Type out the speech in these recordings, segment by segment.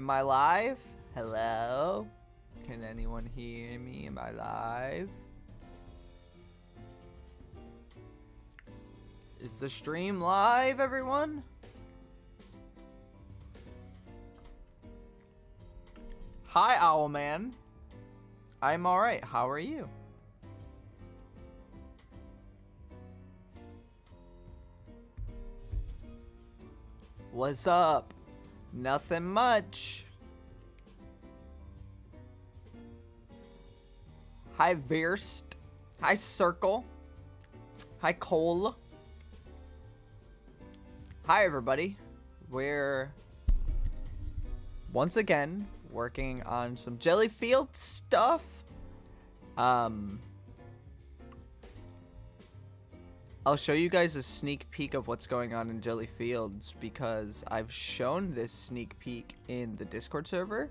Am I live? Hello? Can anyone hear me? Am I live? Is the stream live, everyone? Hi, Owlman. I'm alright. How are you? What's up? Nothing much. Hi, Verst. Hi, Circle. Hi, Cole. Hi, everybody. We're once again working on some Gelli Fields stuff. I'll show you guys a sneak peek of what's going on in Gelli Fields because I've shown this sneak peek in the Discord server,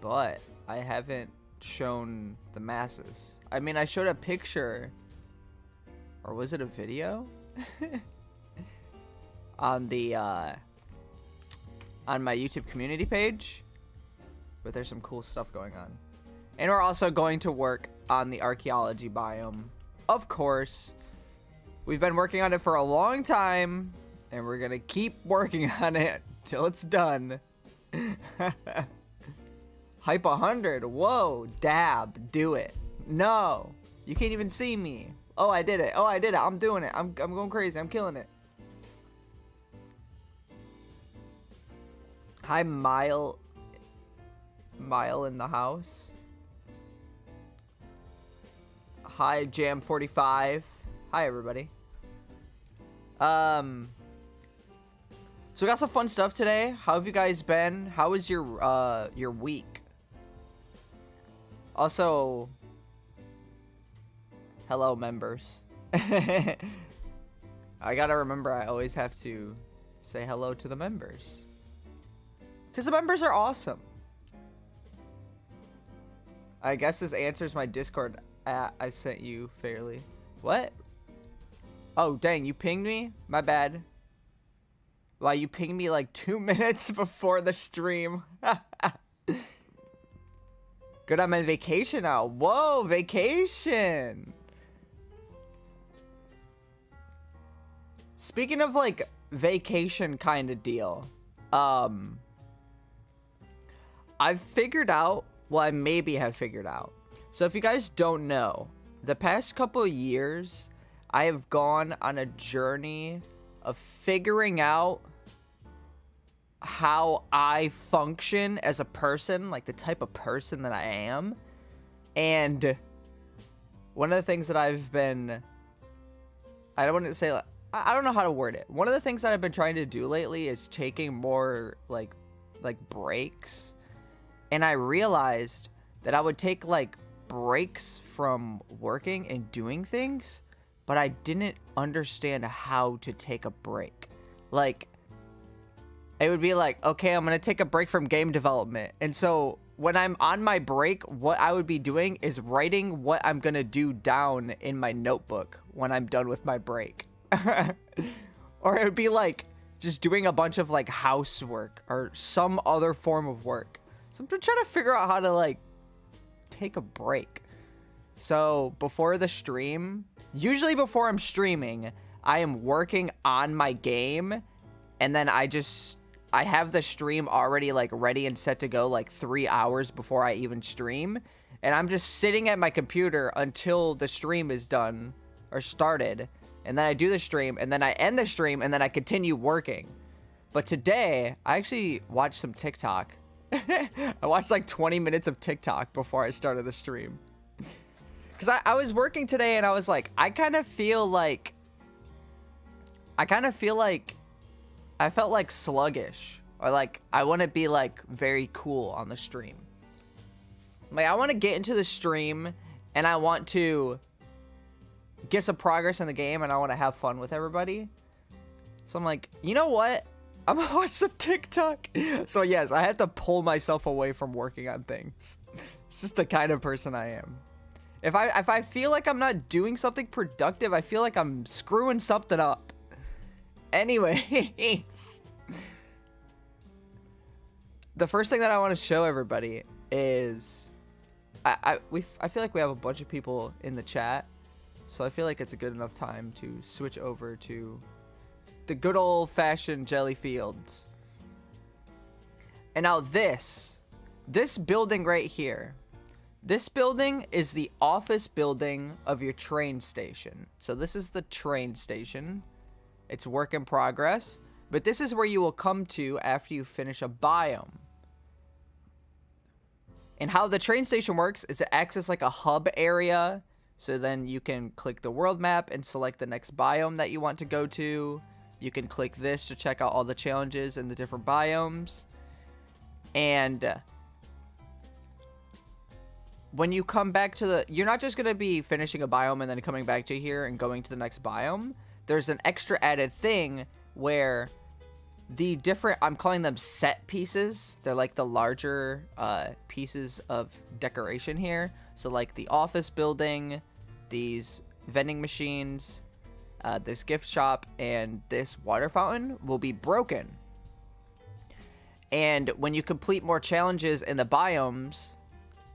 but I haven't shown the masses. I mean, I showed a picture, or was it a video? on the on my YouTube community page, but there's some cool stuff going on. And we're also going to work on the archaeology biome. Of course, we've been working on it for a long time, and we're gonna keep working on it till it's done. Hype 100. Whoa, dab, do it. No, you can't even see me. Oh, I did it. Oh, I did it. I'm doing it. I'm going crazy. I'm killing it. Hi, Mile in the house. Hi, Jam45. Hi, everybody. So we got some fun stuff today. How have you guys been? How was your week? Also, hello, members. I gotta remember I always have to say hello to the members, because the members are awesome. I guess this answers my Discord I sent you, Fairlii. What? Oh, dang, you pinged me? My bad. Wow, you pinged me like 2 minutes before the stream. Good, I'm on vacation now. Whoa, vacation! Speaking of like vacation kind of deal, I've figured out, well, I maybe have figured out. So if you guys don't know, the past couple of years, I have gone on a journey of figuring out how I function as a person, like the type of person that I am. And one of the things that I've been, I don't want to say, I don't know how to word it. One of the things that I've been trying to do lately is taking more like breaks. And I realized that I would take like breaks from working and doing things, but I didn't understand how to take a break. Like, it would be like, okay, I'm gonna take a break from game development, and so when I'm on my break, what I would be doing is writing what I'm gonna do down in my notebook when I'm done with my break. Or it would be like just doing a bunch of like housework or some other form of work. So I'm trying to figure out how to like take a break. So before the stream, usually before I'm streaming, I am working on my game, and then I have the stream already like ready and set to go like 3 hours before I even stream, and I'm just sitting at my computer until the stream is done or started, and then I do the stream, and then I end the stream, and then I continue working. But today I actually watched some TikTok. I watched like 20 minutes of TikTok before I started the stream. Because I was working today, and I was like, I kind of feel like I felt like sluggish, or like I want to be like very cool on the stream. Like, I want to get into the stream, and I want to get some progress in the game, and I want to have fun with everybody. So I'm like, you know what? I'm gonna watch some TikTok. So yes, I had to pull myself away from working on things. It's just the kind of person I am. If I feel like I'm not doing something productive, I feel like I'm screwing something up. Anyways. the first thing that I want to show everybody is I feel like we have a bunch of people in the chat, so I feel like it's a good enough time to switch over to the good old-fashioned Gelli Fields. And now this building right here, this building is the office building of your train station. So this is the train station. It's work in progress, but this is where you will come to after you finish a biome. And how the train station works is it acts as like a hub area. So then you can click the world map and select the next biome that you want to go to. You can click this to check out all the challenges in the different biomes. And when you come back to the... You're not just going to be finishing a biome and then coming back to here and going to the next biome. There's an extra added thing where the different... I'm calling them set pieces. They're like the larger pieces of decoration here. So like the office building, these vending machines, this gift shop, and this water fountain will be broken. And when you complete more challenges in the biomes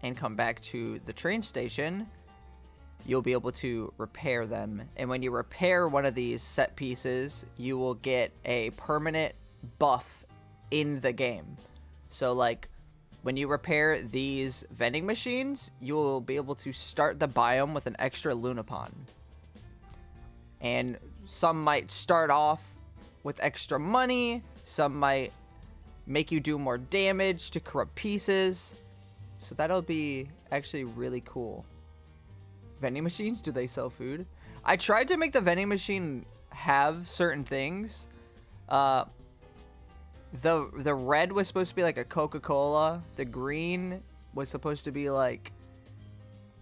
and come back to the train station, you'll be able to repair them. And when you repair one of these set pieces, you will get a permanent buff in the game. So like when you repair these vending machines, you will be able to start the biome with an extra Lunapon. And some might start off with extra money, some might make you do more damage to corrupt pieces. So that'll be actually really cool. Vending machines, do they sell food? I tried to make the vending machine have certain things. The red was supposed to be like a Coca-Cola. The green was supposed to be like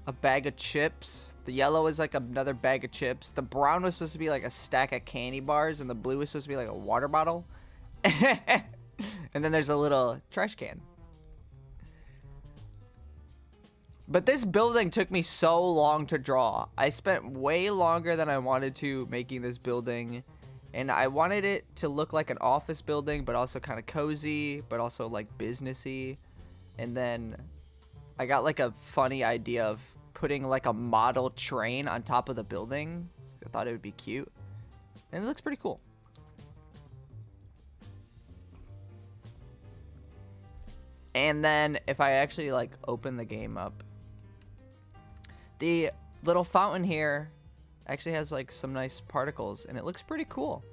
a bag of chips. The yellow is like another bag of chips. The brown was supposed to be like a stack of candy bars, and the blue was supposed to be like a water bottle. And then there's a little trash can. But this building took me so long to draw. I spent way longer than I wanted to making this building. And I wanted it to look like an office building, but also kind of cozy, but also like businessy. And then I got like a funny idea of putting like a model train on top of the building. I thought it would be cute. And it looks pretty cool. And then if I actually like open the game up, the little fountain here actually has like some nice particles, and it looks pretty cool.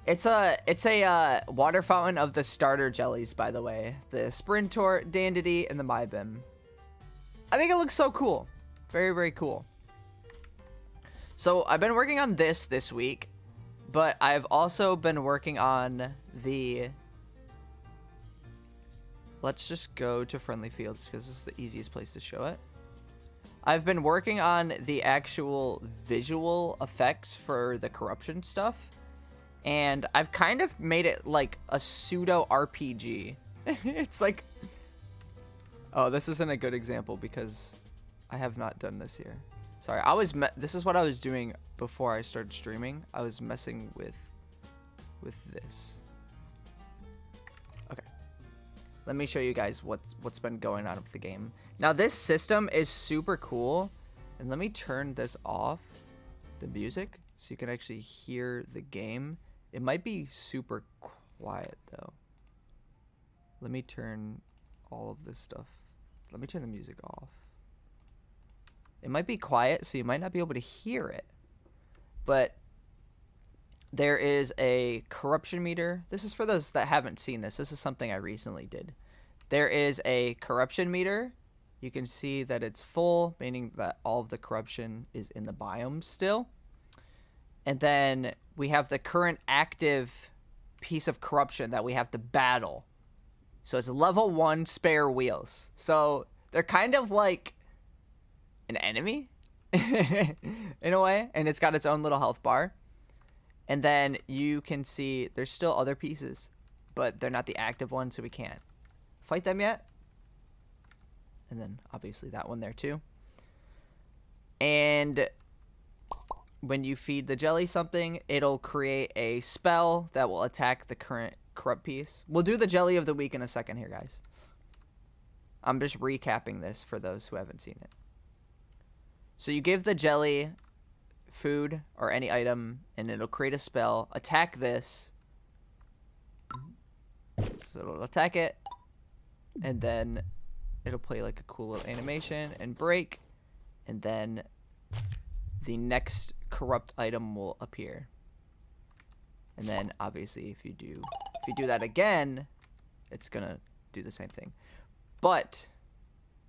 It's a water fountain of the starter jellies, by the way. The Sprintor, Dandity, and the Mybim. I think it looks so cool. Very, very cool. So I've been working on this week, but I've also been working on the... Let's just go to Friendly Fields because this is the easiest place to show it. I've been working on the actual visual effects for the corruption stuff. And I've kind of made it like a pseudo RPG. It's like... Oh, this isn't a good example because I have not done this here. Sorry, this is what I was doing before I started streaming. I was messing with this. Okay. Let me show you guys what's been going on with the game. Now, this system is super cool. And let me turn this off, the music, so you can actually hear the game. It might be super quiet, though. Let me turn all of this stuff. Let me turn the music off. It might be quiet, so you might not be able to hear it. But there is a corruption meter. This is for those that haven't seen this. This is something I recently did. There is a corruption meter. You can see that it's full, meaning that all of the corruption is in the biome still. And then we have the current active piece of corruption that we have to battle. So it's level 1 spare wheels. So they're kind of like an enemy in a way. And it's got its own little health bar. And then you can see there's still other pieces, but they're not the active ones, so we can't fight them yet. And then obviously that one there too. And when you feed the jelly something, it'll create a spell that will attack the current corrupt piece. We'll do the jelly of the week in a second here, guys. I'm just recapping this for those who haven't seen it. So you give the jelly food or any item, and it'll create a spell. Attack this. So it'll attack it, and then it'll play like a cool little animation and break, and then the next corrupt item will appear. And then obviously if you do that again, it's gonna do the same thing. But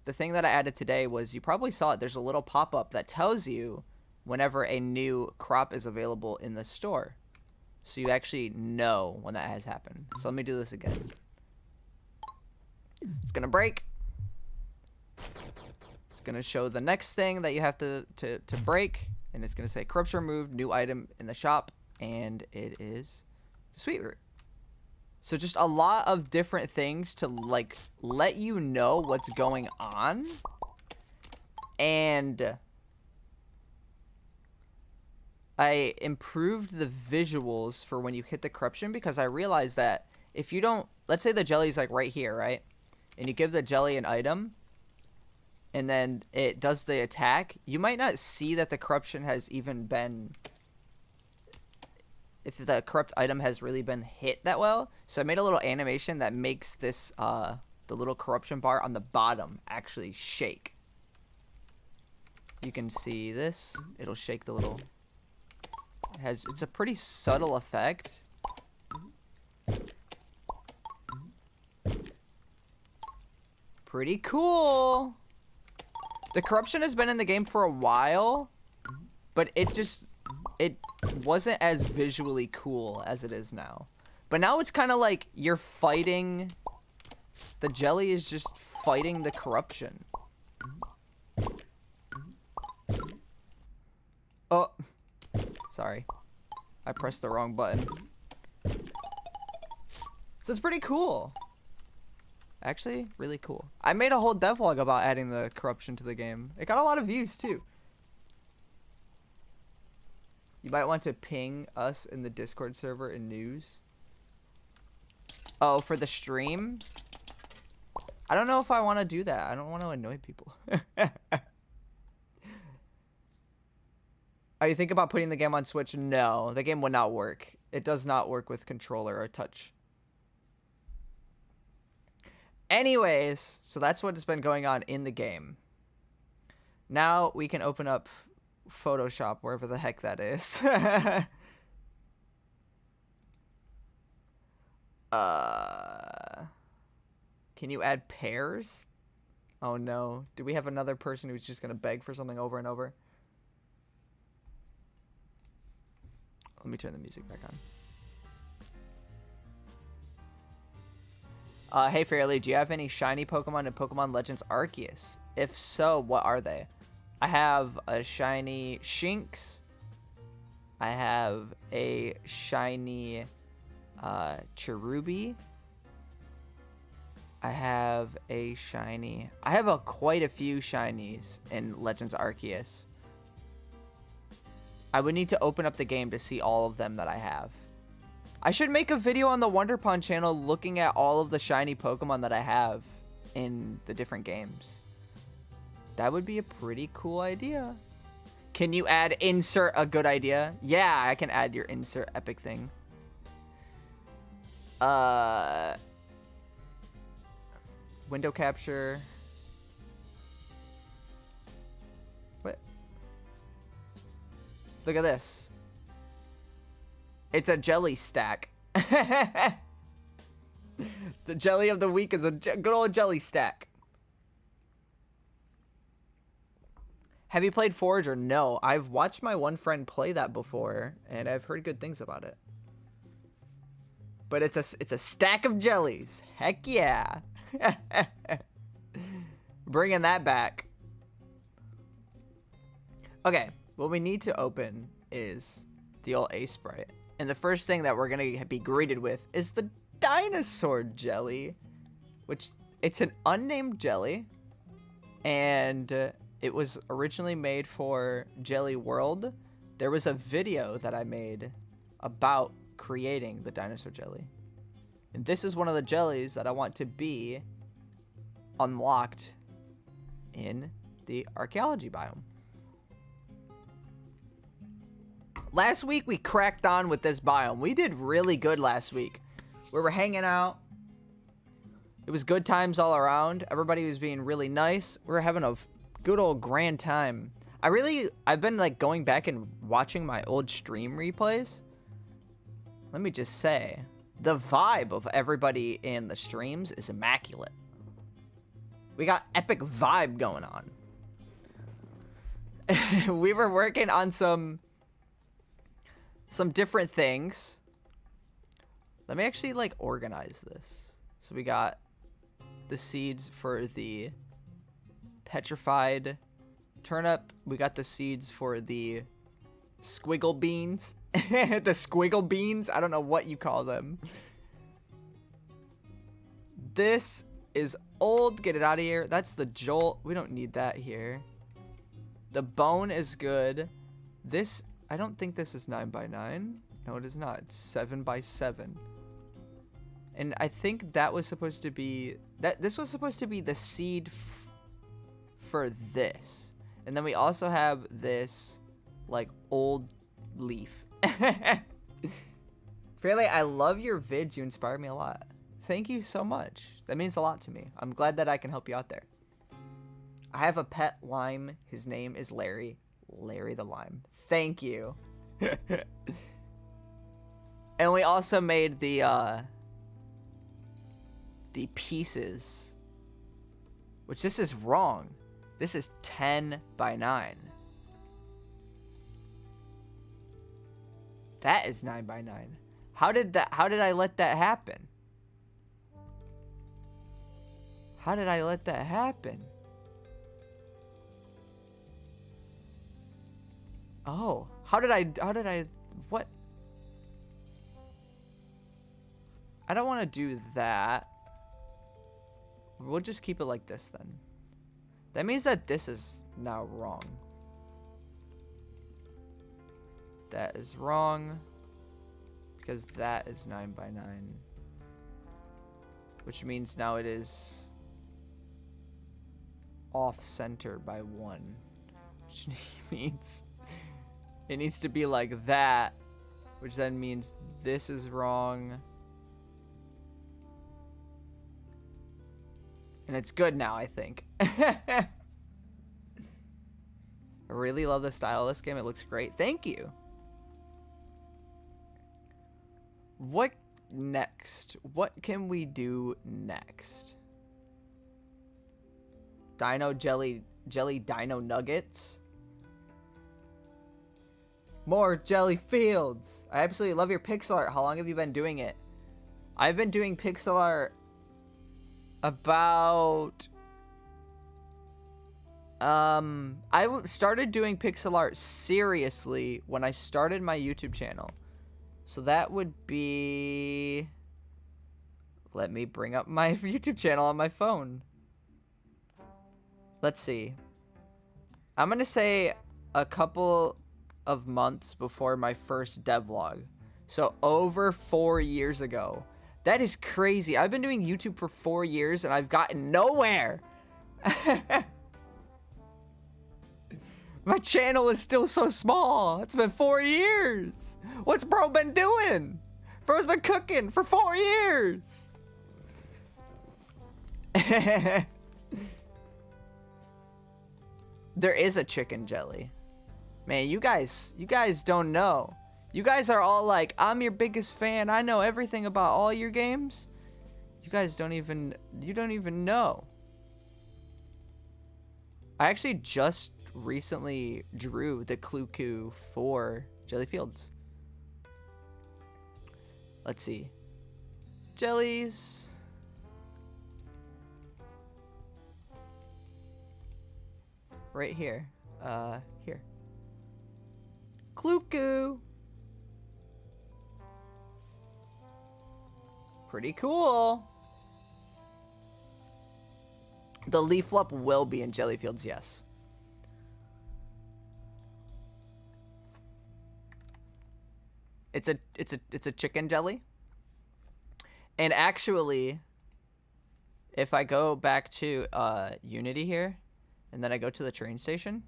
the thing that I added today was, you probably saw it, there's a little pop-up that tells you whenever a new crop is available in the store. So you actually know when that has happened. So let me do this again. It's gonna break. It's gonna show the next thing that you have to break, and it's gonna say corruption removed, new item in the shop, and it is the sweet root. So just a lot of different things to like let you know what's going on. And I improved the visuals for when you hit the corruption, because I realized that if you don't, let's say the jelly's like right here, right? And you give the jelly an item, and then it does the attack, you might not see that the corruption has even been, if the corrupt item has really been hit that well. So I made a little animation that makes this, the little corruption bar on the bottom actually shake. You can see this. It'll shake the little, it's a pretty subtle effect. Pretty cool. The corruption has been in the game for a while, but it wasn't as visually cool as it is now. But now it's kind of like you're fighting, the jelly is just fighting the corruption. Oh, sorry. I pressed the wrong button. So it's pretty cool. Actually, really cool. I made a whole devlog about adding the corruption to the game. It got a lot of views too. You might want to ping us in the Discord server in news. Oh, for the stream? I don't know if I want to do that. I don't want to annoy people. Are you thinking about putting the game on Switch? No, the game would not work. It does not work with controller or touch. Anyways, so that's what has been going on in the game. Now we can open up Photoshop, wherever the heck that is. Can you add pairs? Oh no. Do we have another person who's just gonna beg for something over and over? Let me turn the music back on. Hey Fairlii, do you have any shiny Pokemon in Pokemon Legends Arceus? If so, what are they? I have a shiny Shinx. I have a shiny Cherubi. I have quite a few shinies in Legends Arceus. I would need to open up the game to see all of them that I have. I should make a video on the Wonderpond channel looking at all of the shiny Pokemon that I have in the different games. That would be a pretty cool idea. Can you add insert a good idea? Yeah, I can add your insert epic thing. Window capture. What? Look at this. It's a jelly stack. The jelly of the week is a good old jelly stack. Have you played Forager? No, I've watched my one friend play that before, and I've heard good things about it. But it's a stack of jellies. Heck yeah. Bringing that back. Okay, what we need to open is the old Aseprite. And the first thing that we're going to be greeted with is the dinosaur jelly, which it's an unnamed jelly, and it was originally made for Jelly World. There was a video that I made about creating the dinosaur jelly. And this is one of the jellies that I want to be unlocked in the archaeology biome. Last week we cracked on with this biome. We did really good last week. We were hanging out. It was good times all around. Everybody was being really nice. We were having a good old grand time. I've been like going back and watching my old stream replays. Let me just say, the vibe of everybody in the streams is immaculate. We got epic vibe going on. We were working on some different things. Let me actually like organize this. So we got the seeds for the petrified turnip. We got the seeds for the squiggle beans. The squiggle beans. I don't know what you call them. This is old. Get it out of here. That's the jolt. We don't need that here. The bone is good. This, I don't think this is 9x9. No, it is not. It's 7x7. And I think that was supposed to be this was supposed to be the seed for this. And then we also have this like old leaf. Fairlii, I love your vids. You inspire me a lot. Thank you so much. That means a lot to me. I'm glad that I can help you out there. I have a pet lime. His name is Larry. Larry the lime. Thank you. And we also made the pieces. Which this is wrong. This is 10x9. That is 9x9. How did I let that happen? How did I let that happen? Oh, how did I, what? I don't want to do that. We'll just keep it like this then. That means that this is now wrong. That is wrong. Because that is 9x9. Which means now it is off center by 1. Which means it needs to be like that. Which then means this is wrong. And it's good now, I think. I really love the style of this game. It looks great. Thank you. What next? What can we do next? Dino jelly dino nuggets. More Gelli Fields. I absolutely love your pixel art. How long have you been doing it? I've been doing pixel art about I started doing pixel art seriously when I started my YouTube channel. So that would be, let me bring up my YouTube channel on my phone. Let's see. I'm gonna say a couple of months before my first devlog. So over 4 years ago. That is crazy. I've been doing YouTube for 4 years and I've gotten nowhere. My channel is still so small. It's been 4 years. What's bro been doing? Bro's been cooking for 4 years. There is a chicken jelly. Man, you guys don't know. You guys are all like, I'm your biggest fan. I know everything about all your games. You guys don't even know. I actually just recently drew the Cluku for Gelli Fields. Let's see. Jellies. Right here. Here. Cluku. Pretty cool. The leaf lump will be in Gelli Fields, yes. It's a chicken jelly. And actually, if I go back to Unity here, and then I go to the train station,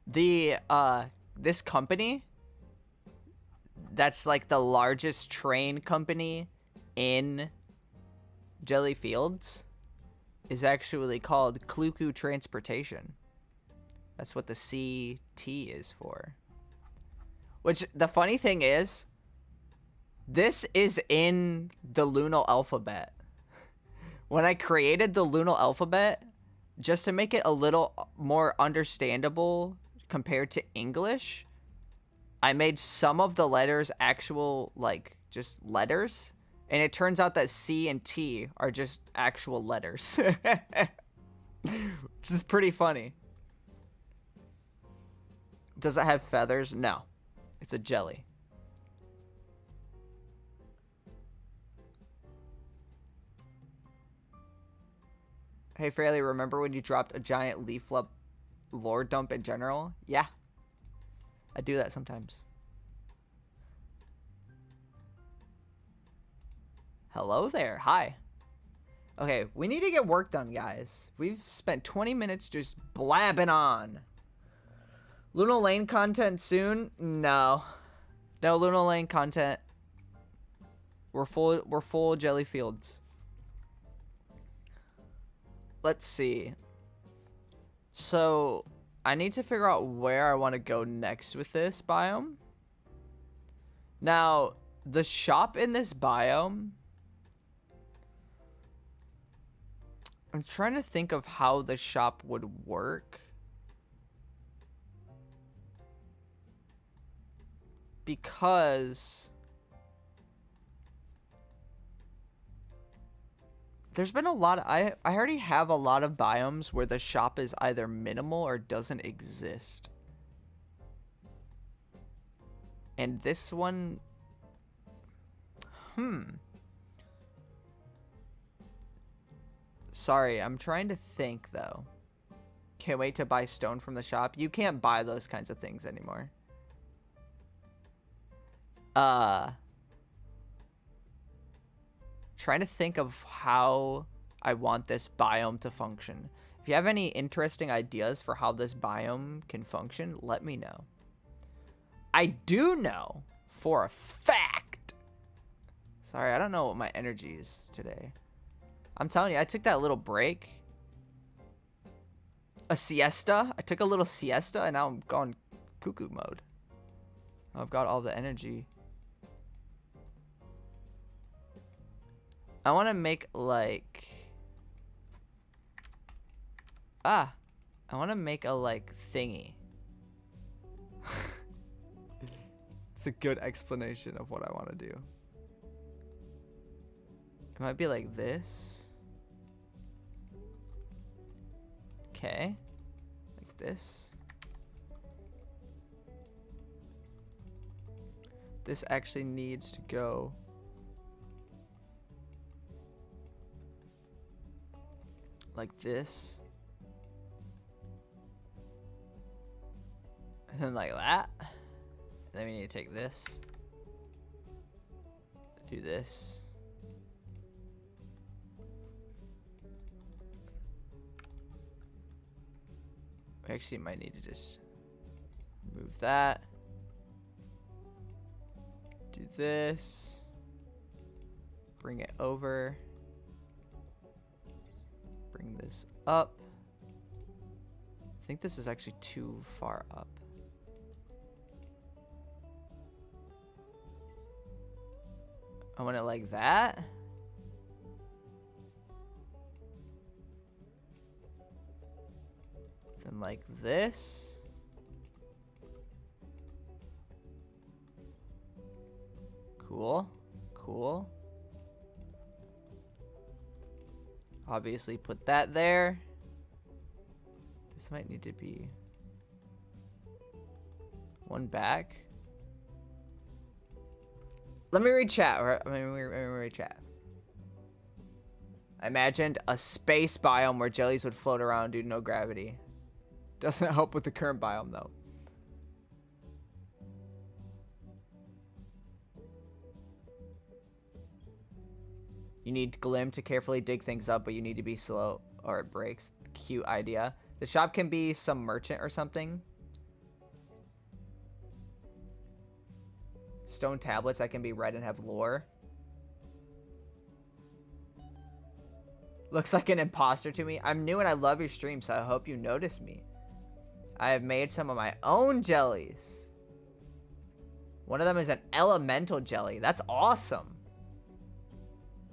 the this company that's like the largest train company in Gelli Fields is actually called Kluku Transportation. That's what the CT is for. Which, the funny thing is, this is in the Lunal alphabet. When I created the Lunal alphabet, just to make it a little more understandable compared to English, I made some of the letters actual, like, just letters. And it turns out that C and T are just actual letters. Which is pretty funny. Does it have feathers? No. It's a jelly. Hey, Fairlii, remember when you dropped a giant leaf lore dump in general? Yeah. I do that sometimes. Hello there. Hi. Okay, we need to get work done, guys. We've spent 20 minutes just blabbing on. Lunal Lane content soon? No. No Lunal Lane content. We're full Gelli Fields. Let's see. So, I need to figure out where I want to go next with this biome. Now, the shop in this biome, I'm trying to think of how the shop would work. Because there's been a lot of, I already have a lot of biomes where the shop is either minimal or doesn't exist. And this one, sorry, I'm trying to think though. Can't wait to buy stone from the shop. You can't buy those kinds of things anymore. Trying to think of how I want this biome to function. If you have any interesting ideas for how this biome can function, let me know. I do know for a fact. Sorry, I don't know what my energy is today. I'm telling you, I took that little break. A siesta. I took a little siesta and now I'm gone cuckoo mode. I've got all the energy. I want to make like, I want to make a like thingy. It's a good explanation of what I want to do. It might be like this. Okay. Like this. This actually needs to go like this. And then like that. And then we need to take this. Do this. We actually might need to just move that. Do this. Bring it over. Bring this up. I think this is actually too far up. I want it like that. Then like this. Cool. Cool. Obviously put that there. This might need to be one back. Let me read chat. Let me read chat. I imagined a space biome where jellies would float around due to no gravity. Doesn't help with the current biome though. You need Glim to carefully dig things up, but you need to be slow or it breaks. Cute idea. The shop can be some merchant or something. Stone tablets that can be read and have lore. Looks like an imposter to me. I'm new and I love your stream, so I hope you notice me. I have made some of my own jellies. One of them is an elemental jelly. That's awesome.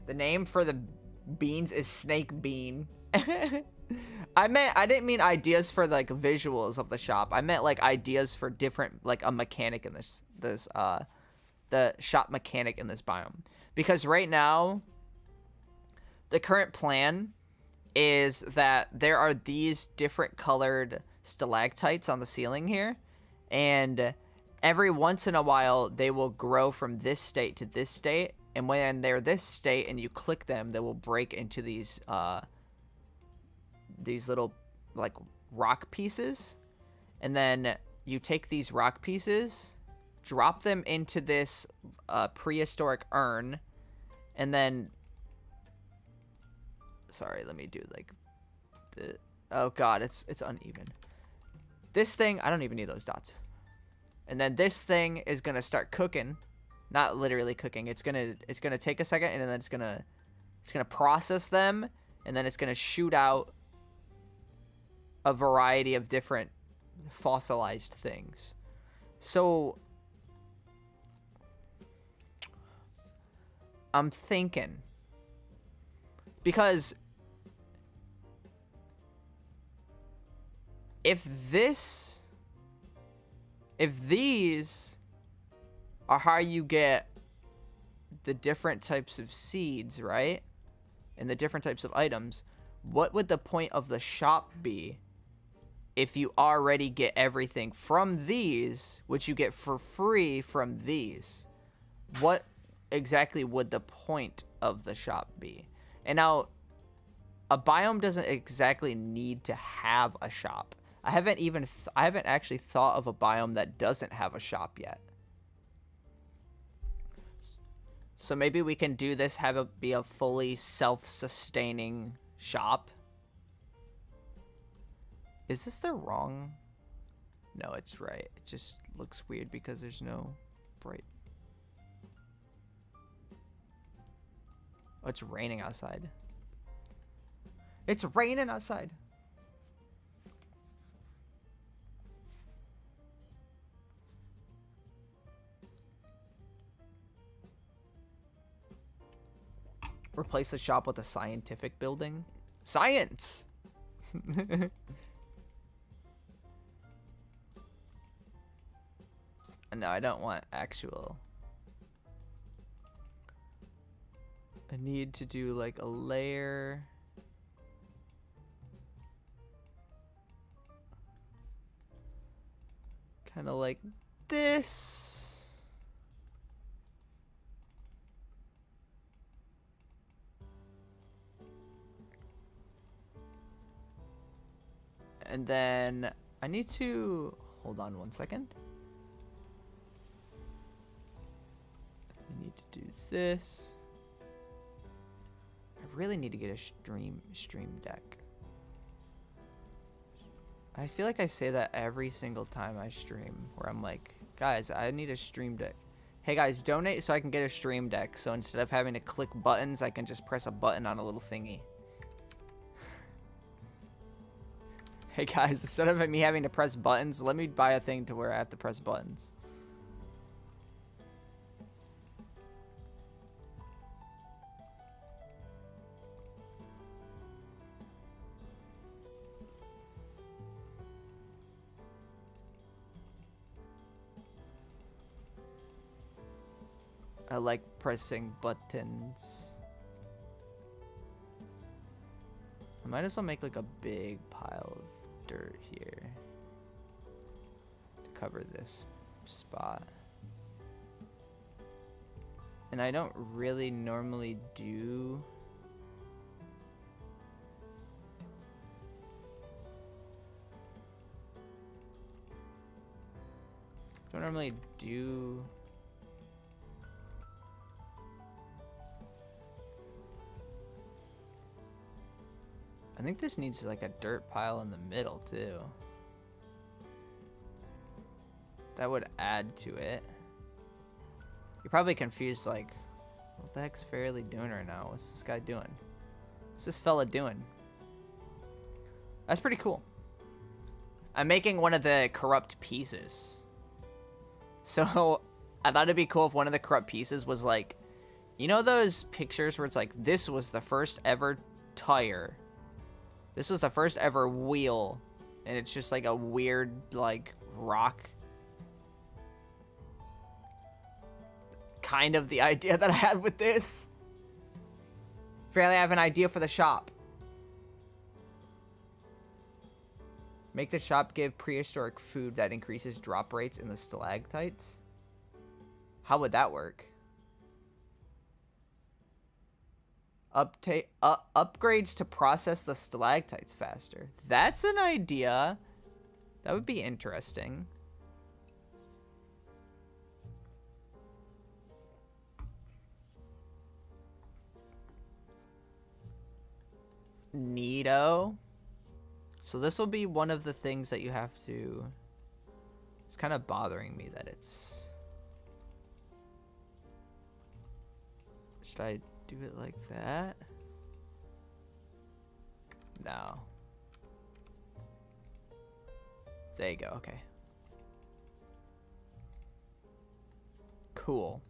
The name for the beans is Snake Bean. I didn't mean ideas for like visuals of the shop. I meant like ideas for different, like a mechanic in the shop mechanic in this biome. Because right now, the current plan is that there are these different colored stalactites on the ceiling here, and every once in a while they will grow from this state to this state, and when they're this state and you click them, they will break into these little like rock pieces, and then you take these rock pieces, drop them into this prehistoric urn, and then sorry, let me do like the, oh god, it's uneven. This thing, I don't even need those dots. And then this thing is gonna start cooking, not literally cooking. It's gonna take a second, and then it's gonna process them, and then it's gonna shoot out a variety of different fossilized things. So I'm thinking, because if these are how you get the different types of seeds, right? And the different types of items, what would the point of the shop be if you already get everything from these, which you get for free from these? What exactly would the point of the shop be? And now, a biome doesn't exactly need to have a shop. I haven't actually thought of a biome that doesn't have a shop yet. So maybe we can do this, have it be a fully self-sustaining shop. Is this the wrong? No, it's right. It just looks weird because there's no bright. Oh, it's raining outside. It's raining outside. Replace the shop with a scientific building. Science! No, I don't want actual. I need to do like a layer. Kind of like this. And then I need to hold on one second. I need to do this. I really need to get a stream deck. I feel like I say that every single time I stream, where I'm like, guys, I need a stream deck. Hey guys, donate so I can get a stream deck. So instead of having to click buttons, I can just press a button on a little thingy. Hey guys, instead of me having to press buttons, let me buy a thing to where I have to press buttons. I like pressing buttons. I might as well make like a big pile of dirt here to cover this spot. And I don't really normally do I think this needs like a dirt pile in the middle too. That would add to it. You're probably confused, like, what the heck's Fairlii doing right now? What's this guy doing? What's this fella doing? That's pretty cool. I'm making one of the corrupt pieces. So I thought it'd be cool if one of the corrupt pieces was like, you know those pictures where it's like, this was the first ever tire. This was the first ever wheel. And it's just like a weird, like, rock. Kind of the idea that I had with this. Fairly, I have an idea for the shop. Make the shop give prehistoric food that increases drop rates in the stalactites. How would that work? Upgrades to process the stalactites faster. That's an idea. That would be interesting. Neato. So this will be one of the things that you have to... It's kind of bothering me that it's... Should I do it like that? No. There you go, okay. Cool.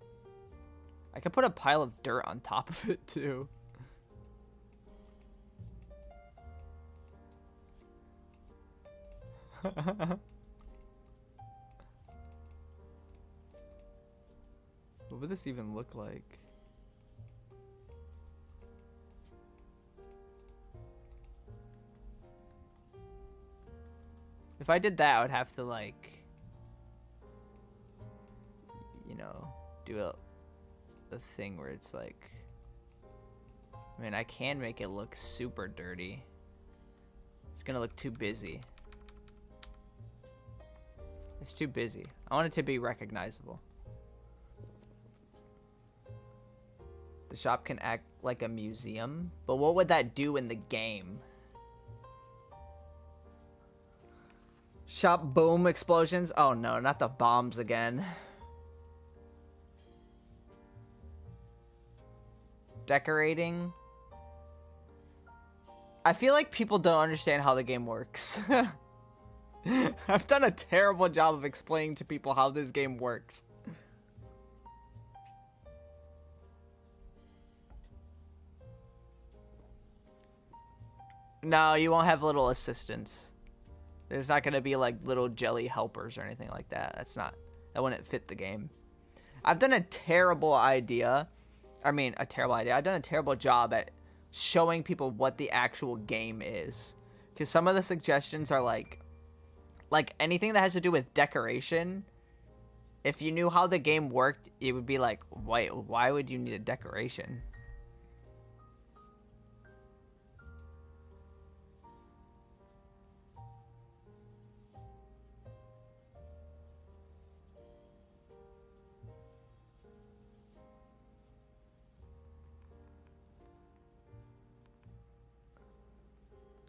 I could put a pile of dirt on top of it too. What would this even look like? If I did that, I would have to, like, you know, do a thing where it's like, I mean, I can make it look super dirty. It's gonna look too busy. It's too busy. I want it to be recognizable. The shop can act like a museum, but what would that do in the game? Shop boom explosions? Oh no, not the bombs again. Decorating? I feel like people don't understand how the game works. I've done a terrible job of explaining to people how this game works. No, you won't have little assistants. There's not going to be like little jelly helpers or anything like that. That wouldn't fit the game. I've done a terrible idea. I mean, a terrible idea. I've done a terrible job at showing people what the actual game is. Because some of the suggestions are like anything that has to do with decoration. If you knew how the game worked, it would be like, why would you need a decoration?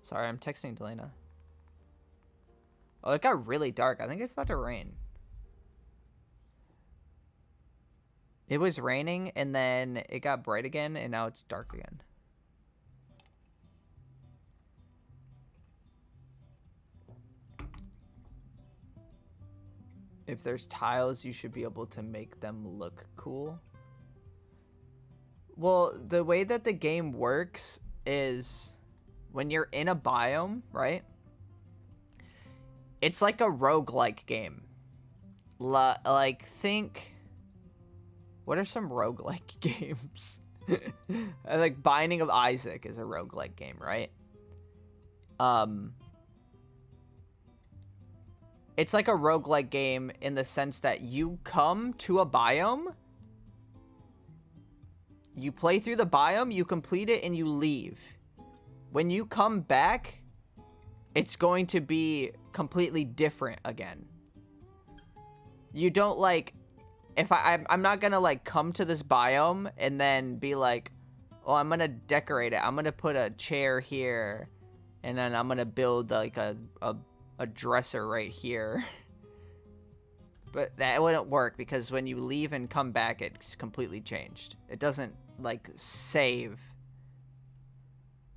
Sorry, I'm texting Delana. Oh, it got really dark. I think it's about to rain. It was raining, and then it got bright again, and now it's dark again. If there's tiles, you should be able to make them look cool. Well, the way that the game works is when you're in a biome, right? It's like a roguelike game. Like, think... What are some roguelike games? Like, Binding of Isaac is a roguelike game, right? It's like a roguelike game in the sense that you come to a biome, you play through the biome, you complete it, and you leave. When you come back, it's going to be completely different again. You don't, like... I'm not gonna, like, come to this biome and then be like, oh, I'm gonna decorate it. I'm gonna put a chair here, And then I'm gonna build like a dresser right here. But that wouldn't work because when you leave and come back, it's completely changed. It doesn't like save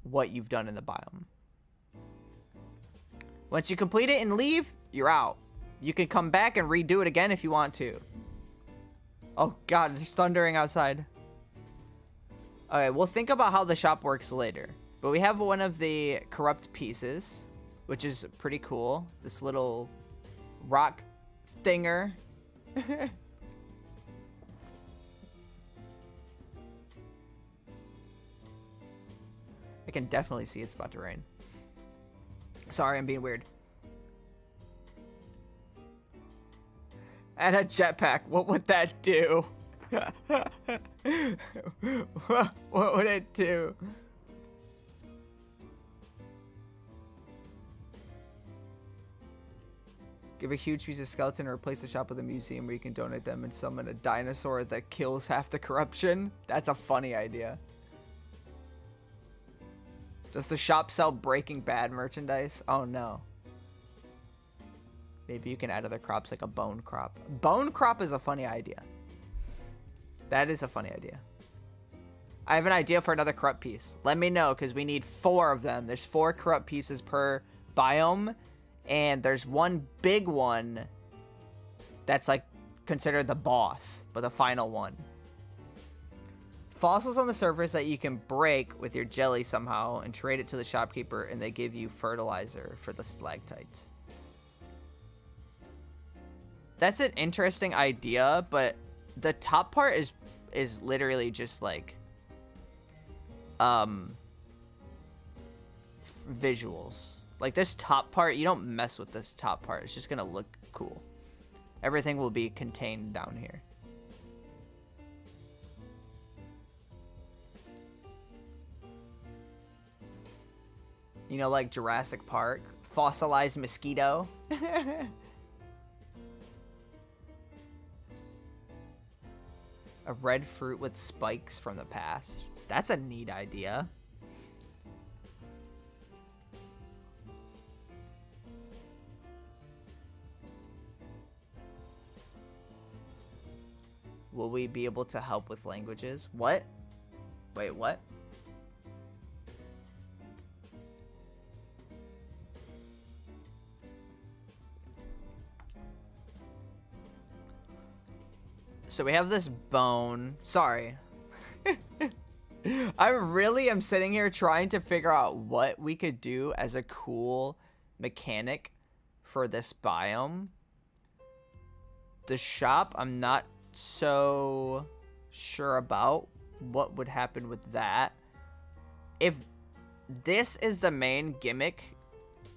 what you've done in the biome. Once you complete it and leave, you're out. You can come back and redo it again if you want to. Oh god, it's thundering outside. Okay, we'll think about how the shop works later. But we have one of the corrupt pieces, which is pretty cool. This little rock thinger. I can definitely see it's about to rain. Sorry, I'm being weird. And a jetpack, what would that do? What would it do? Give a huge piece of skeleton or replace the shop with a museum where you can donate them and summon a dinosaur that kills half the corruption. That's a funny idea. Does the shop sell Breaking Bad merchandise? Oh no. Maybe you can add other crops like a bone crop. Bone crop is a funny idea. That is a funny idea. I have an idea for another corrupt piece. Let me know because we need 4 of them. There's 4 corrupt pieces per biome. And there's one big one that's like considered the boss, but the final one. Fossils on the surface that you can break with your jelly somehow and trade it to the shopkeeper, and they give you fertilizer for the stalactites. That's an interesting idea, but the top part is literally just like visuals. Like this top part, you don't mess with this top part. It's just gonna look cool. Everything will be contained down here. You know, like Jurassic Park, fossilized mosquito. A red fruit with spikes from the past. That's a neat idea. Will we be able to help with languages? What? Wait, what? So we have this bone. Sorry. I really am sitting here trying to figure out what we could do as a cool mechanic for this biome. The shop, I'm not so sure about what would happen with that. If this is the main gimmick,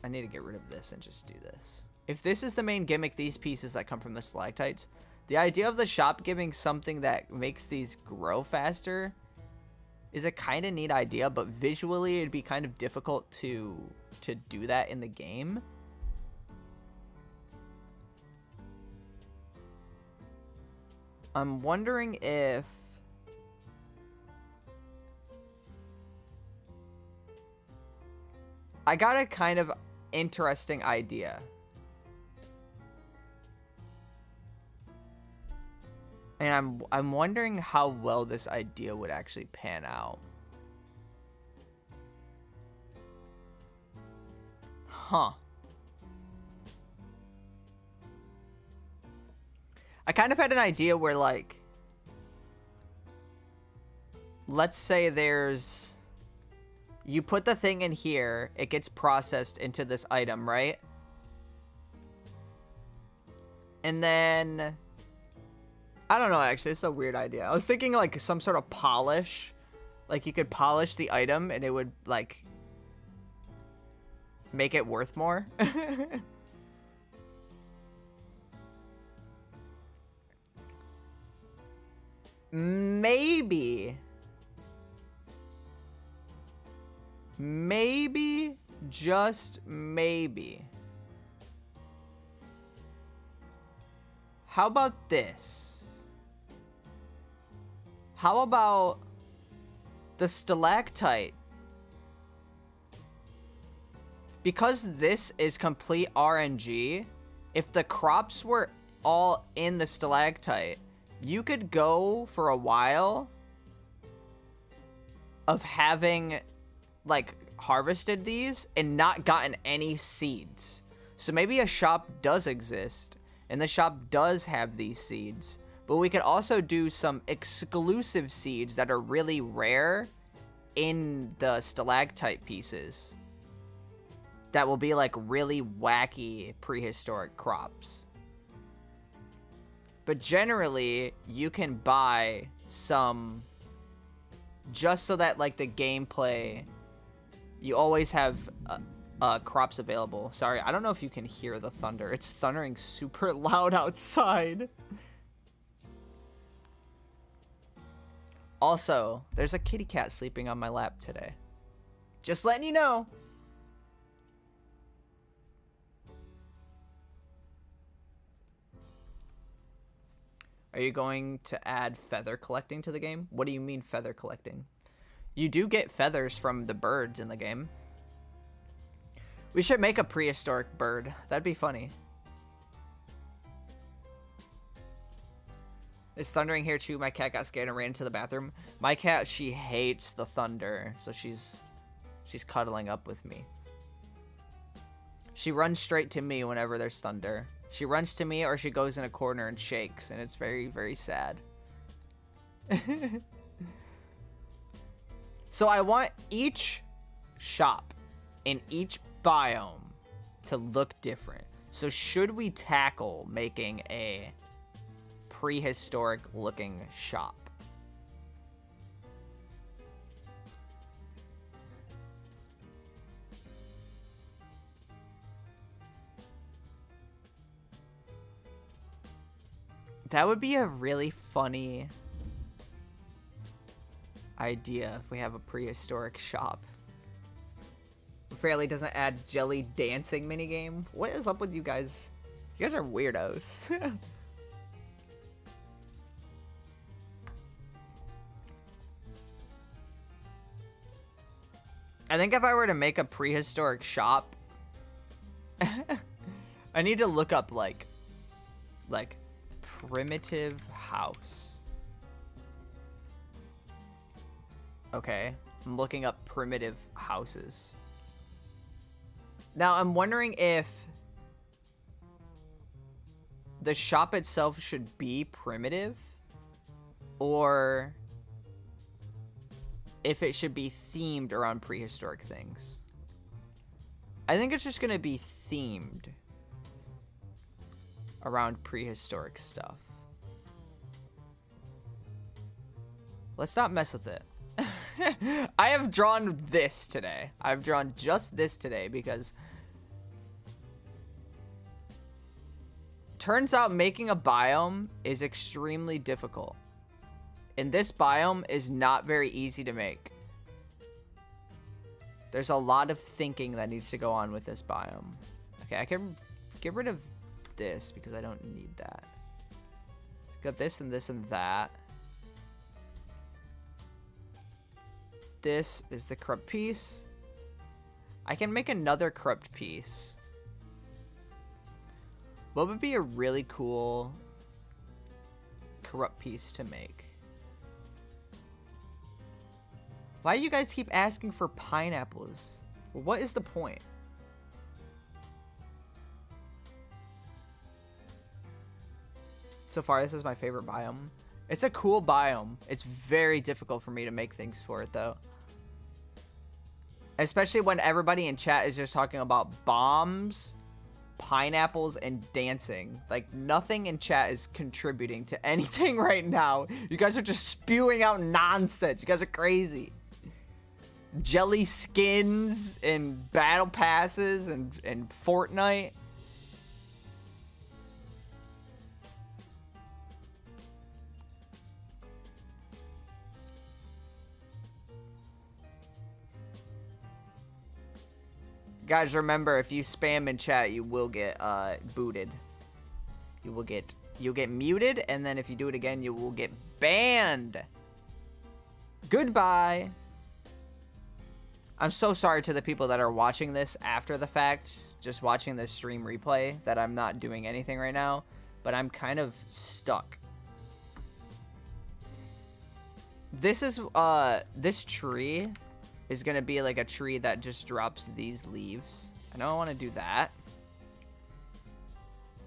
I need to get rid of this and just do this. If this is the main gimmick, these pieces that come from the stalactites, the idea of the shop giving something that makes these grow faster is a kind of neat idea, but visually it'd be kind of difficult to do that in the game. I'm wondering if I got a kind of interesting idea. And I'm wondering how well this idea would actually pan out. Huh. I kind of had an idea where, like, let's say there's, you put the thing in here, it gets processed into this item, right? And then, I don't know, actually, it's a weird idea. I was thinking, like, some sort of polish. Like, you could polish the item and it would, like, make it worth more. Maybe, just maybe. How about this? How about the stalactite because this is complete RNG, if the crops were all in the stalactite, you could go for a while of having, like, harvested these and not gotten any seeds. So maybe a shop does exist, and the shop does have these seeds. But we could also do some exclusive seeds that are really rare in the stalactite pieces. That will be, like, really wacky prehistoric crops. But generally, you can buy some just so that, like, the gameplay, you always have crops available. Sorry, I don't know if you can hear the thunder. It's thundering super loud outside. Also, there's a kitty cat sleeping on my lap today. Just letting you know. Are you going to add feather collecting to the game? What do you mean feather collecting? You do get feathers from the birds in the game. We should make a prehistoric bird. That'd be funny. It's thundering here too. My cat got scared and ran into the bathroom. My cat, she hates the thunder, so she's cuddling up with me. She runs straight to me whenever there's thunder. She runs to me or she goes in a corner and shakes, and it's very, very sad. So I want each shop in each biome to look different. So should we tackle making a prehistoric looking shop? That would be a really funny idea if we have a prehistoric shop. Fairlii doesn't add jelly dancing minigame. What is up with you guys? You guys are weirdos. I think if I were to make a prehistoric shop, I need to look up like primitive house. Okay, I'm looking up primitive houses. Now I'm wondering if the shop itself should be primitive or if it should be themed around prehistoric things. I think it's just gonna be themed around prehistoric stuff. Let's not mess with it. I have drawn this today. I've drawn just this today because turns out making a biome is extremely difficult. And this biome is not very easy to make. There's a lot of thinking that needs to go on with this biome. Okay, I can get rid of this because I don't need that. It's got this and this and that. This is the corrupt piece. I can make another corrupt piece. What would be a really cool corrupt piece to make? Why do you guys keep asking for pineapples? What is the point? So far, this is my favorite biome. It's a cool biome. It's very difficult for me to make things for it, though. Especially when everybody in chat is just talking about bombs, pineapples, and dancing. Like, nothing in chat is contributing to anything right now. You guys are just spewing out nonsense. You guys are crazy. Jelly skins and battle passes and Fortnite. Guys, remember, if you spam in chat, you will get booted. You'll get muted, and then if you do it again, you will get banned. Goodbye. I'm so sorry to the people that are watching this after the fact, just watching the stream replay, that I'm not doing anything right now, but I'm kind of stuck. This is, this tree is gonna be like a tree that just drops these leaves. I don't want to do that.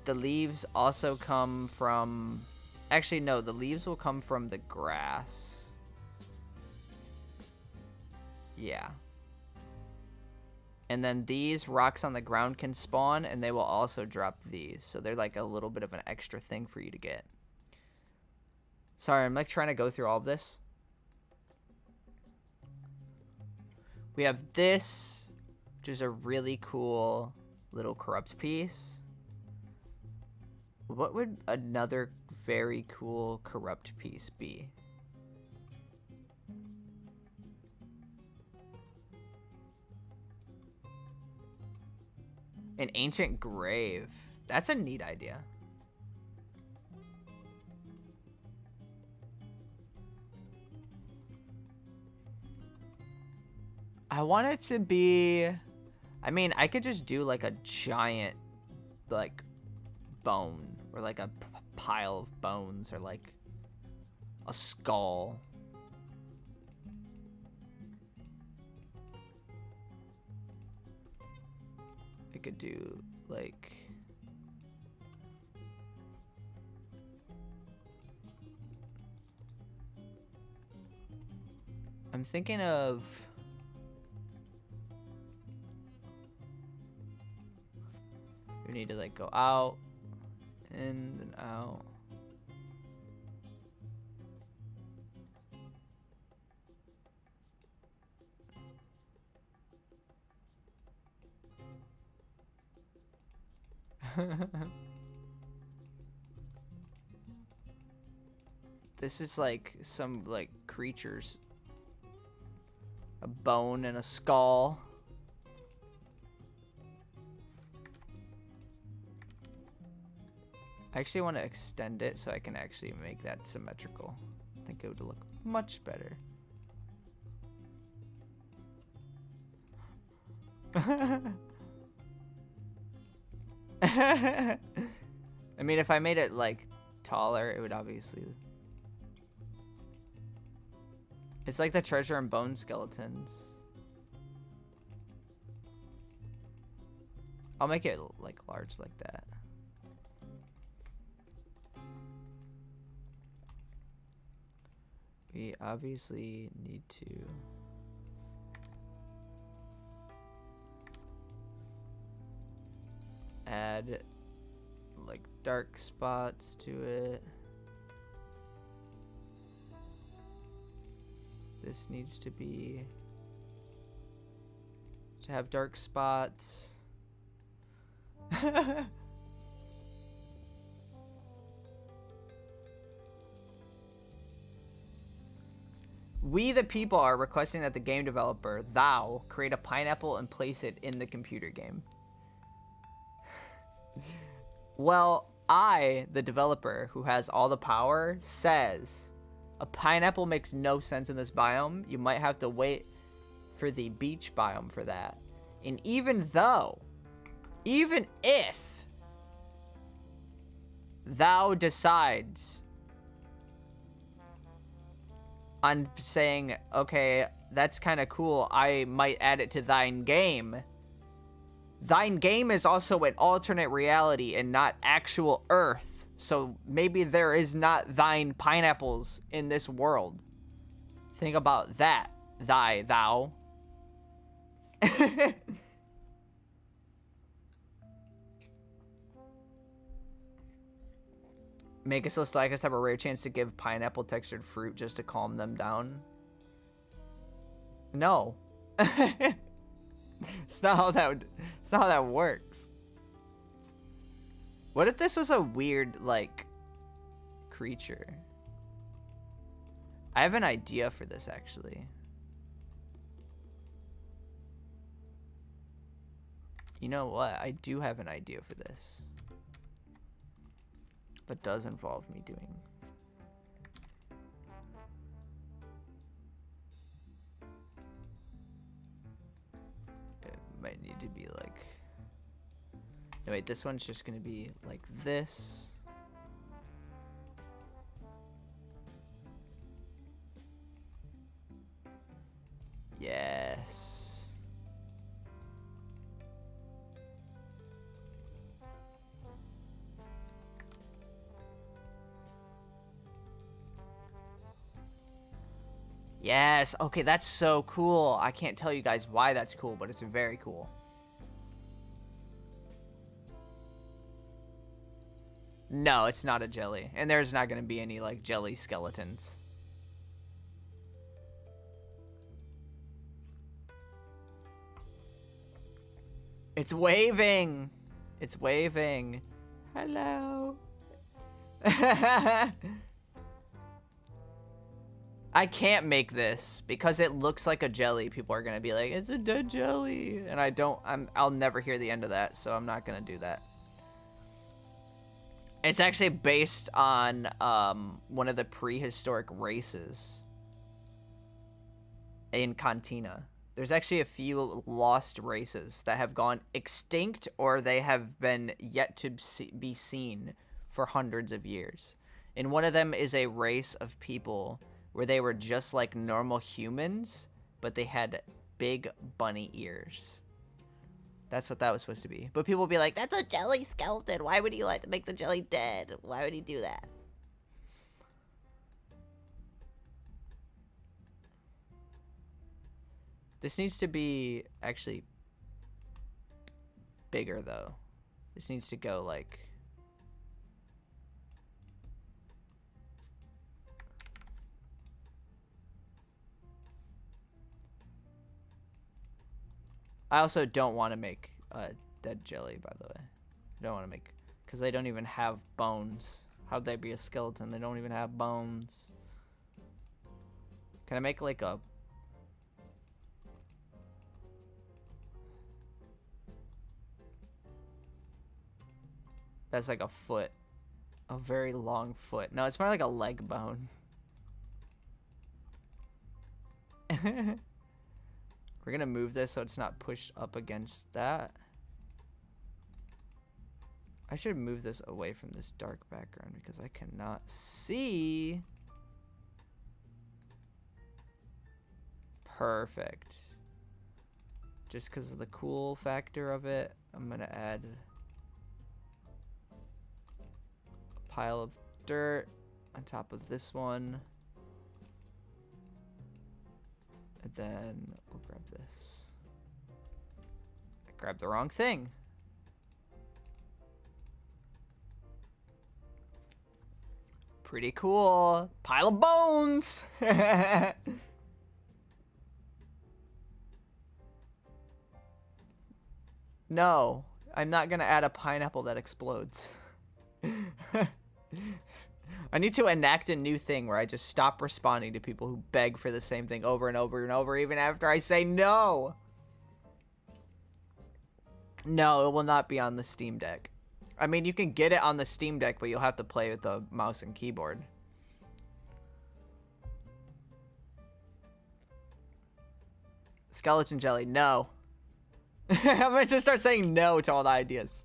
The leaves also come from... Actually, no, the leaves will come from the grass. Yeah. And then these rocks on the ground can spawn, and they will also drop these. So they're like a little bit of an extra thing for you to get. Sorry, I'm like trying to go through all of this. We have this, which is a really cool little corrupt piece. What would another very cool corrupt piece be? An ancient grave. That's a neat idea. I want it to be... I mean, I could just do like a giant, like, bone. Or like a pile of bones. Or like a skull. I could do like... I'm thinking of... We need to like go out, in and out. This is like some like creatures. A bone and a skull. I actually want to extend it so I can actually make that symmetrical. I think it would look much better. I mean, if I made it like taller, it would obviously... It's like the treasure and bone skeletons. I'll make it like large like that. We obviously need to add like dark spots to it. This needs to be to have dark spots. We the people are requesting that the game developer, thou, create a pineapple and place it in the computer game. Well, I, the developer who has all the power, says a pineapple makes no sense in this biome. You might have to wait for the beach biome for that. And even if thou decides on saying, okay, that's kind of cool, I might add it to thine game. Thine game is also an alternate reality and not actual Earth. So maybe there is not thine pineapples in this world. Think about that, thou. Make us list like us have a rare chance to give pineapple textured fruit just to calm them down. No. It's not how that works. What if this was a weird like creature? I have an idea for this actually. You know what? I do have an idea for this. But does involve me doing. might need to be like... No, wait, this one's just gonna be like this. Yes. Yes. Okay, that's so cool. I can't tell you guys why that's cool, but it's very cool. No, it's not a jelly. And there's not going to be any, like, jelly skeletons. It's waving. It's waving. Hello. I can't make this because it looks like a jelly. People are going to be like, it's a dead jelly. And I'll never hear the end of that, so I'm not going to do that. It's actually based on one of the prehistoric races in Cantina. There's actually a few lost races that have gone extinct or they have been yet to be seen for hundreds of years. And one of them is a race of people where they were just like normal humans, but they had big bunny ears. That's what that was supposed to be. But people will be like, that's a jelly skeleton. Why would he like to make the jelly dead? Why would he do that? This needs to be actually bigger though. This needs to go like... I also don't want to make a dead jelly, by the way. I don't want to make... Because they don't even have bones. How'd they be a skeleton? They don't even have bones. Can I make like a... That's like a foot. A very long foot. No, it's more like a leg bone. We're gonna move this so it's not pushed up against that. I should move this away from this dark background because I cannot see. Perfect. Just because of the cool factor of it, I'm gonna add a pile of dirt on top of this one. And then we'll grab this. I grabbed the wrong thing. Pretty cool. Pile of bones. No, I'm not gonna add a pineapple that explodes. I need to enact a new thing where I just stop responding to people who beg for the same thing over and over and over, even after I say no. No, it will not be on the Steam Deck. I mean, you can get it on the Steam Deck, but you'll have to play with the mouse and keyboard. Skeleton jelly, no. I'm going to start saying no to all the ideas.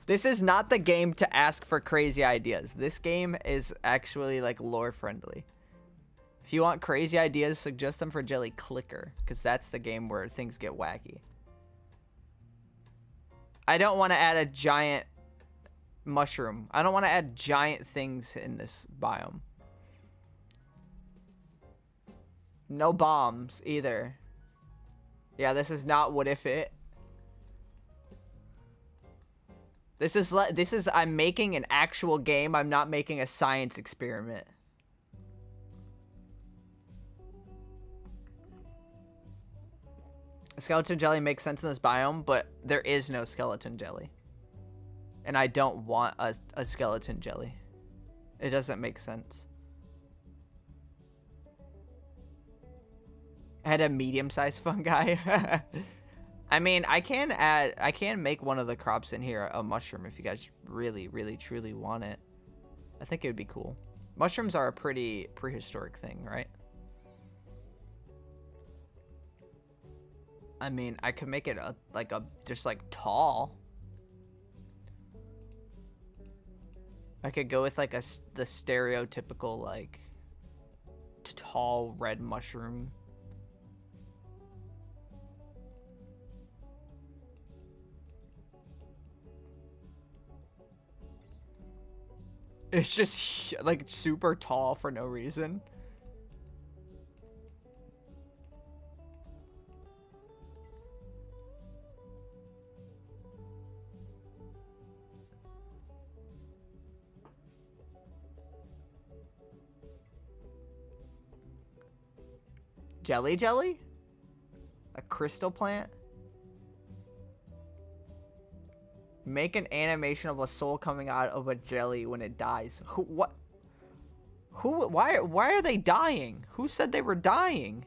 This is not the game to ask for crazy ideas. This game is actually like lore friendly. If you want crazy ideas, suggest them for Jelly Clicker, because that's the game where things get wacky. I don't want to add a giant mushroom. I don't want to add giant things in this biome. No bombs either. Yeah, this is not what if it. This is I'm making an actual game. I'm not making a science experiment. Skeleton jelly makes sense in this biome, but there is no skeleton jelly. And I don't want a skeleton jelly. It doesn't make sense. I had a medium-sized fungi. I mean, I can make one of the crops in here a mushroom if you guys really, really, truly want it. I think it would be cool. Mushrooms are a pretty prehistoric thing, right? I mean, I could make it just like tall. I could go with like the stereotypical like tall red mushroom. It's just like super tall for no reason. Jelly? A crystal plant? Make an animation of a soul coming out of a jelly when it dies. Who? What? Who? Why are they dying? Who said they were dying?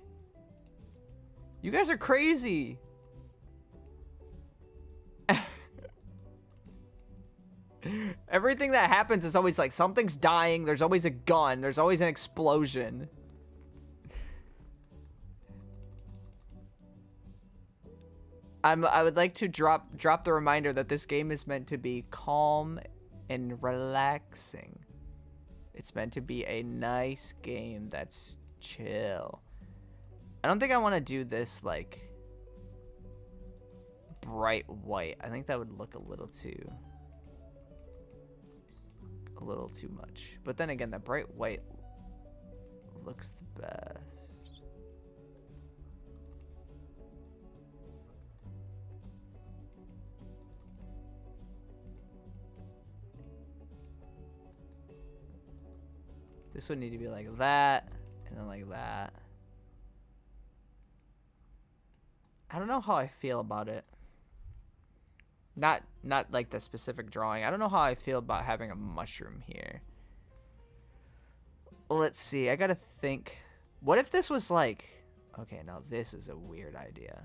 You guys are crazy. Everything that happens is always like something's dying. There's always a gun. There's always an explosion. I would like to drop the reminder that this game is meant to be calm and relaxing. It's meant to be a nice game that's chill. I don't think I want to do this like bright white. I think that would look a little too much. But then again, the bright white looks the best. This would need to be like that, and then like that. I don't know how I feel about it. Not like the specific drawing. I don't know how I feel about having a mushroom here. Let's see. I gotta think. What if this was like... Okay, now this is a weird idea.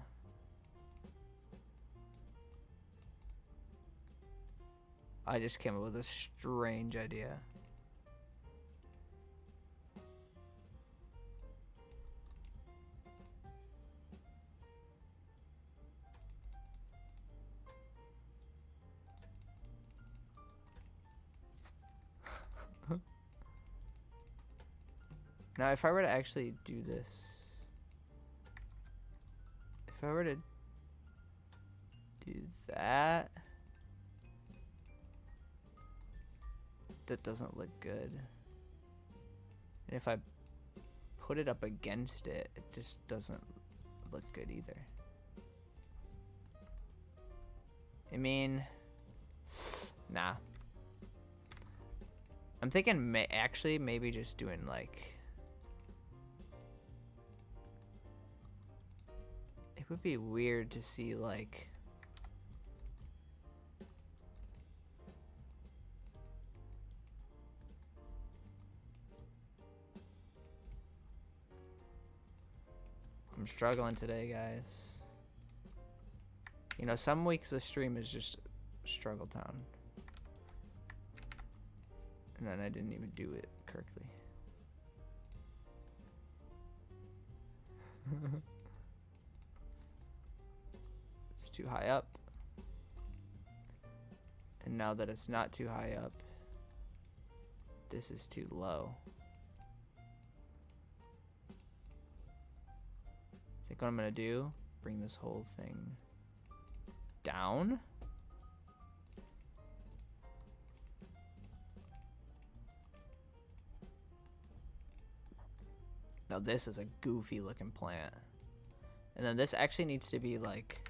I just came up with a strange idea. Now, if I were to actually do this, if I were to do that, that doesn't look good. And if I put it up against it, it just doesn't look good either. I mean, nah. I'm thinking actually maybe just doing like... It would be weird to see like... I'm struggling today, guys. You know, some weeks the stream is just struggle town. And then I didn't even do it correctly. It's too high up. And now that it's not too high up, this is too low. I think what I'm gonna do, bring this whole thing down. Now this is a goofy looking plant. And then this actually needs to be like...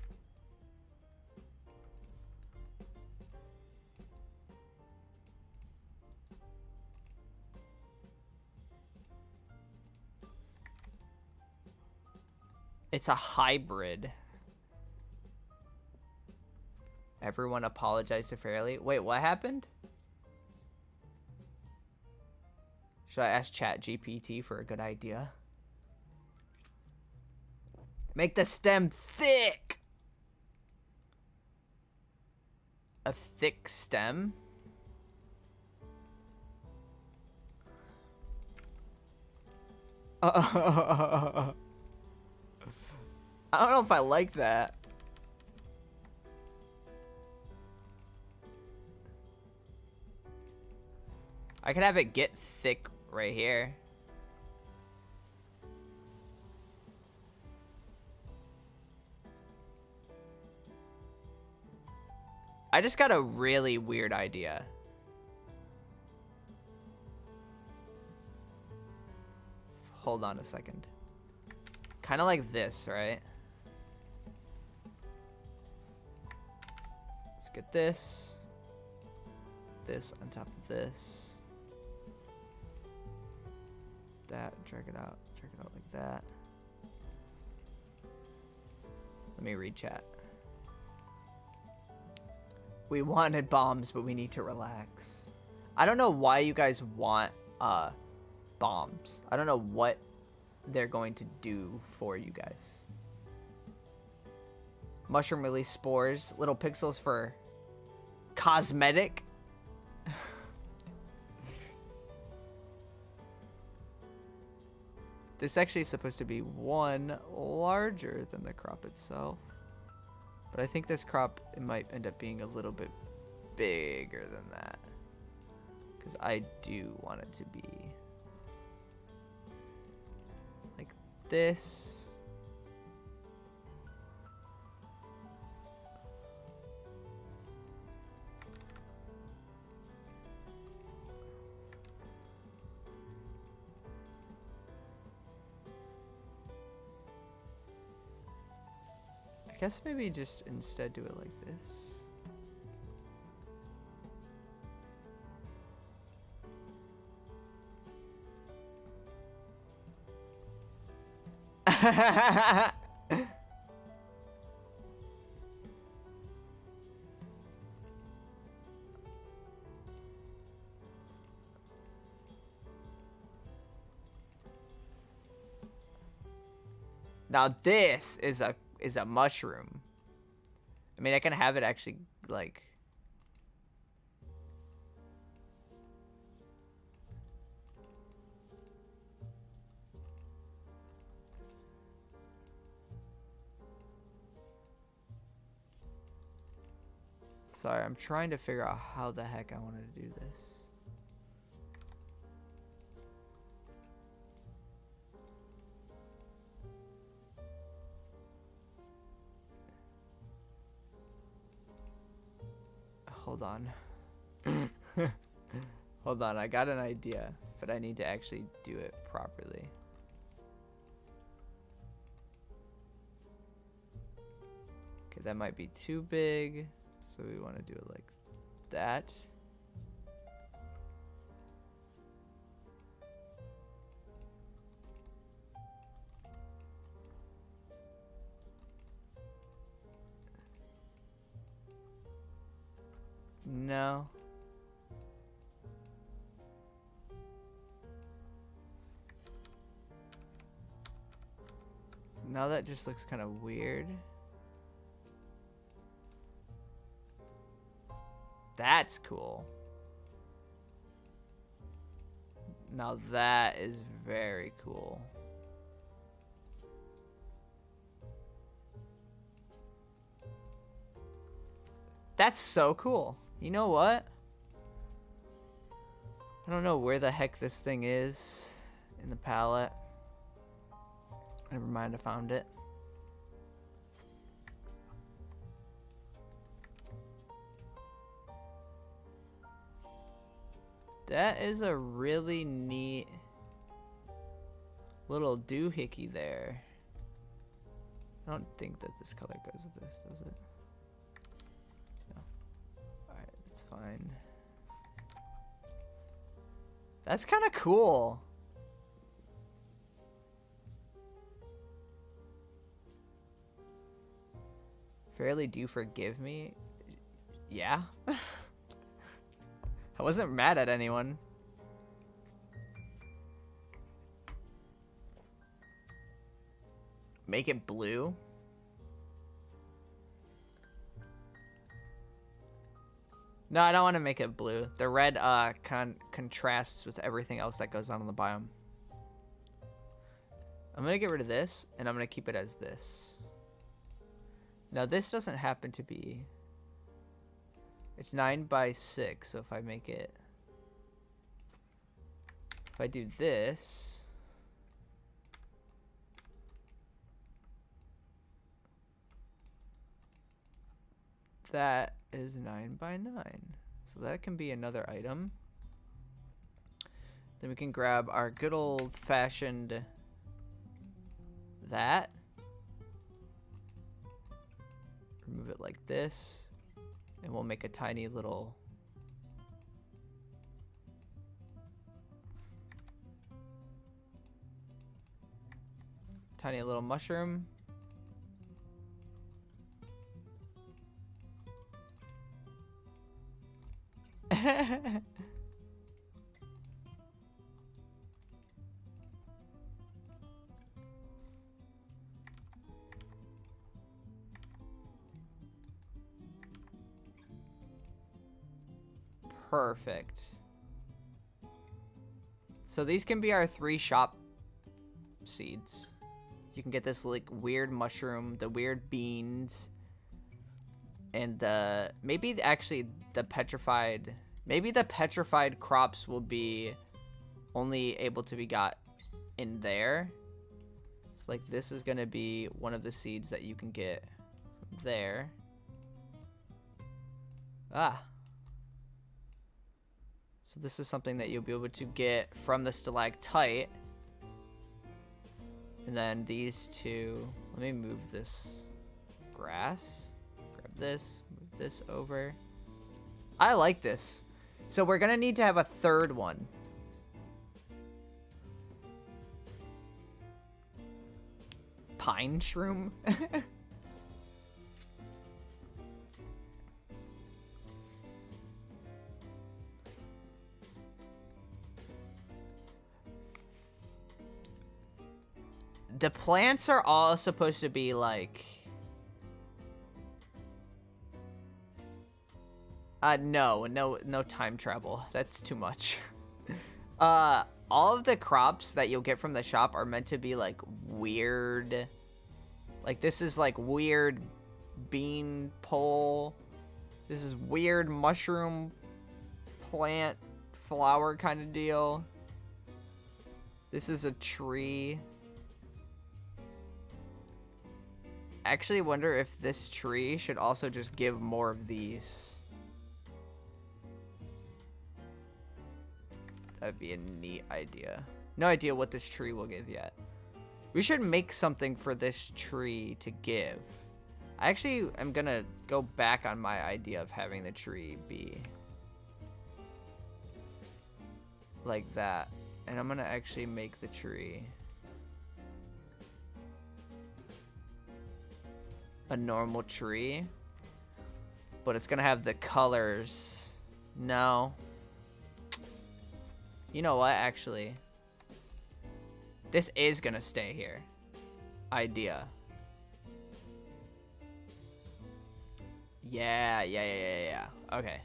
It's a hybrid. Everyone apologize to Fairlii. Wait, what happened? Should I ask ChatGPT for a good idea? Make the stem thick. A thick stem? I don't know if I like that. I could have it get thick right here. I just got a really weird idea. Hold on a second. Kind of like this, right? Let's get this. This on top of this. That, drag it out like that. Let me read chat. We wanted bombs, but we need to relax. I don't know why you guys want bombs. I don't know what they're going to do for you guys. Mushroom release spores, little pixels for cosmetic. This actually is supposed to be one larger than the crop itself. But I think this crop, it might end up being a little bit bigger than that. Because I do want it to be like this. I guess maybe just instead do it like this. Now this is a mushroom. I mean, I can have it actually like sorry, I'm trying to figure out how the heck I wanted to do this. Hold on. Hold on, I got an idea, but I need to actually do it properly. Okay, that might be too big, so we want to do it like that. No. Now that just looks kind of weird. That's cool. Now that is very cool. That's so cool. You know what? I don't know where the heck this thing is in the palette. Never mind, I found it. That is a really neat little doohickey there. I don't think that this color goes with this, does it? No. Alright, that's fine. That's kind of cool. Fairlii, do you forgive me? Yeah. I wasn't mad at anyone. Make it blue? No, I don't want to make it blue. The red contrasts with everything else that goes on in the biome. I'm going to get rid of this, and I'm going to keep it as this. Now this doesn't happen to be... It's 9 by 6, so if I make it... If I do this... That is 9 by 9. So that can be another item. Then we can grab our good old-fashioned... That. Remove it like this. And we'll make a tiny little... Tiny little mushroom. Perfect. So these can be our 3 shop seeds. You can get this like weird mushroom, the weird beans, and maybe actually the petrified. Maybe the petrified crops will be only able to be got in there. It's like this is gonna be one of the seeds that you can get from there. Ah. So this is something that you'll be able to get from the stalactite. And then these two, let me move this grass. Grab this, move this over. I like this. So we're gonna need to have a third one. Pine shroom? The plants are all supposed to be like... No time travel. That's too much. All of the crops that you'll get from the shop are meant to be like weird. Like this is like weird bean pole. This is weird mushroom plant flower kind of deal. This is a tree. Actually wonder if this tree should also just give more of these. That'd be a neat idea. No idea what this tree will give yet. We should make something for this tree to give. I actually am gonna go back on my idea of having the tree be like that. And I'm gonna actually make the tree a normal tree, but it's gonna have the colors. No. You know what, actually? This is gonna stay here. Idea. Yeah. Okay.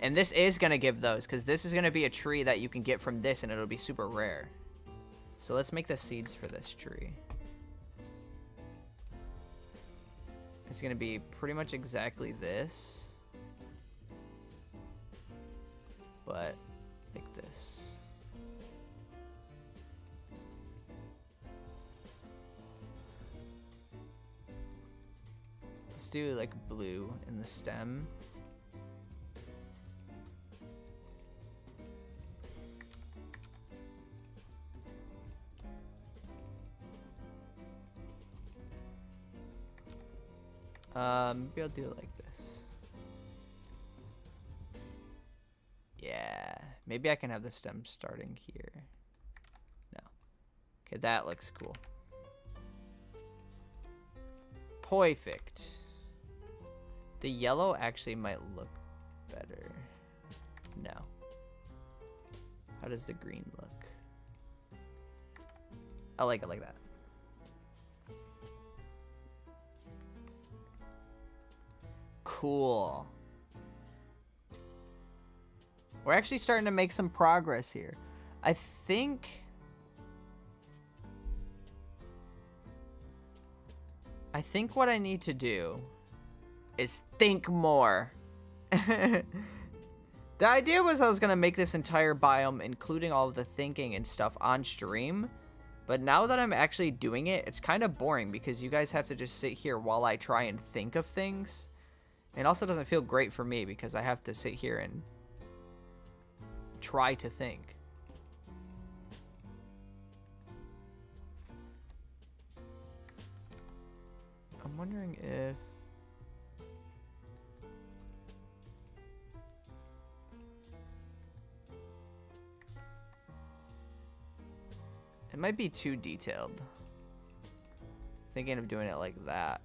And this is gonna give those, because this is gonna be a tree that you can get from this, and it'll be super rare. So let's make the seeds for this tree. It's gonna be pretty much exactly this, but like this. Let's do like blue in the stem. Maybe I'll do it like this. Yeah, maybe I can have the stem starting here. No. Okay, that looks cool. Perfect. The yellow actually might look better. No. How does the green look? I like it like that. Cool. We're actually starting to make some progress here. I think I think what I need to do is think more. The idea was I was going to make this entire biome, including all of the thinking and stuff, on stream. But now that I'm actually doing it, it's kind of boring because you guys have to just sit here while I try and think of things. It also doesn't feel great for me because I have to sit here and try to think. I'm wondering if... It might be too detailed. Thinking of doing it like that.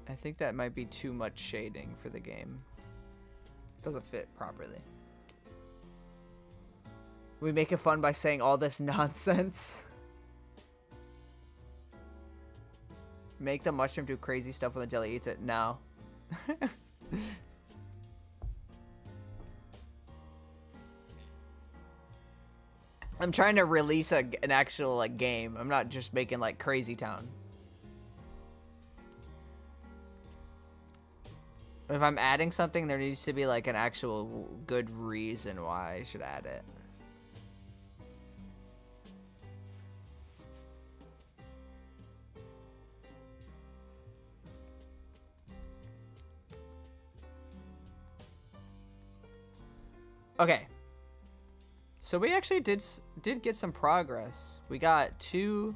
I think that might be too much shading for the game. Doesn't fit properly. We make it fun by saying all this nonsense. Make the mushroom do crazy stuff when the jelly eats it. No. I'm trying to release an actual like game. I'm not just making like Crazy Town. If I'm adding something, there needs to be like an actual good reason why I should add it. Okay. So we actually did get some progress. We got 2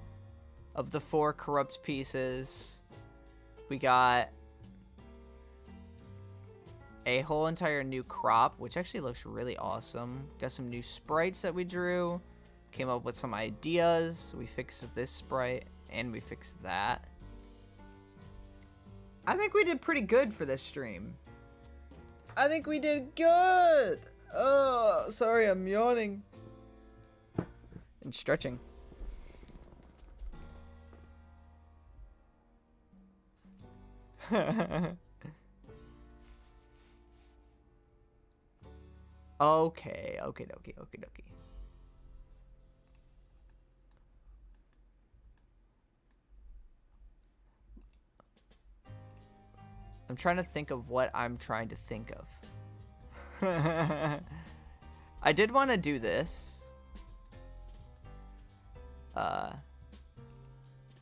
of the 4 corrupt pieces. We got a whole entire new crop, which actually looks really awesome. Got some new sprites that we drew. Came up with some ideas. We fixed this sprite and we fixed that. I think we did pretty good for this stream. I think we did good. Oh, sorry, I'm yawning and stretching. Okay, okay, okay, okay, okay. I'm trying to think of what I'm trying to think of. I did want to do this.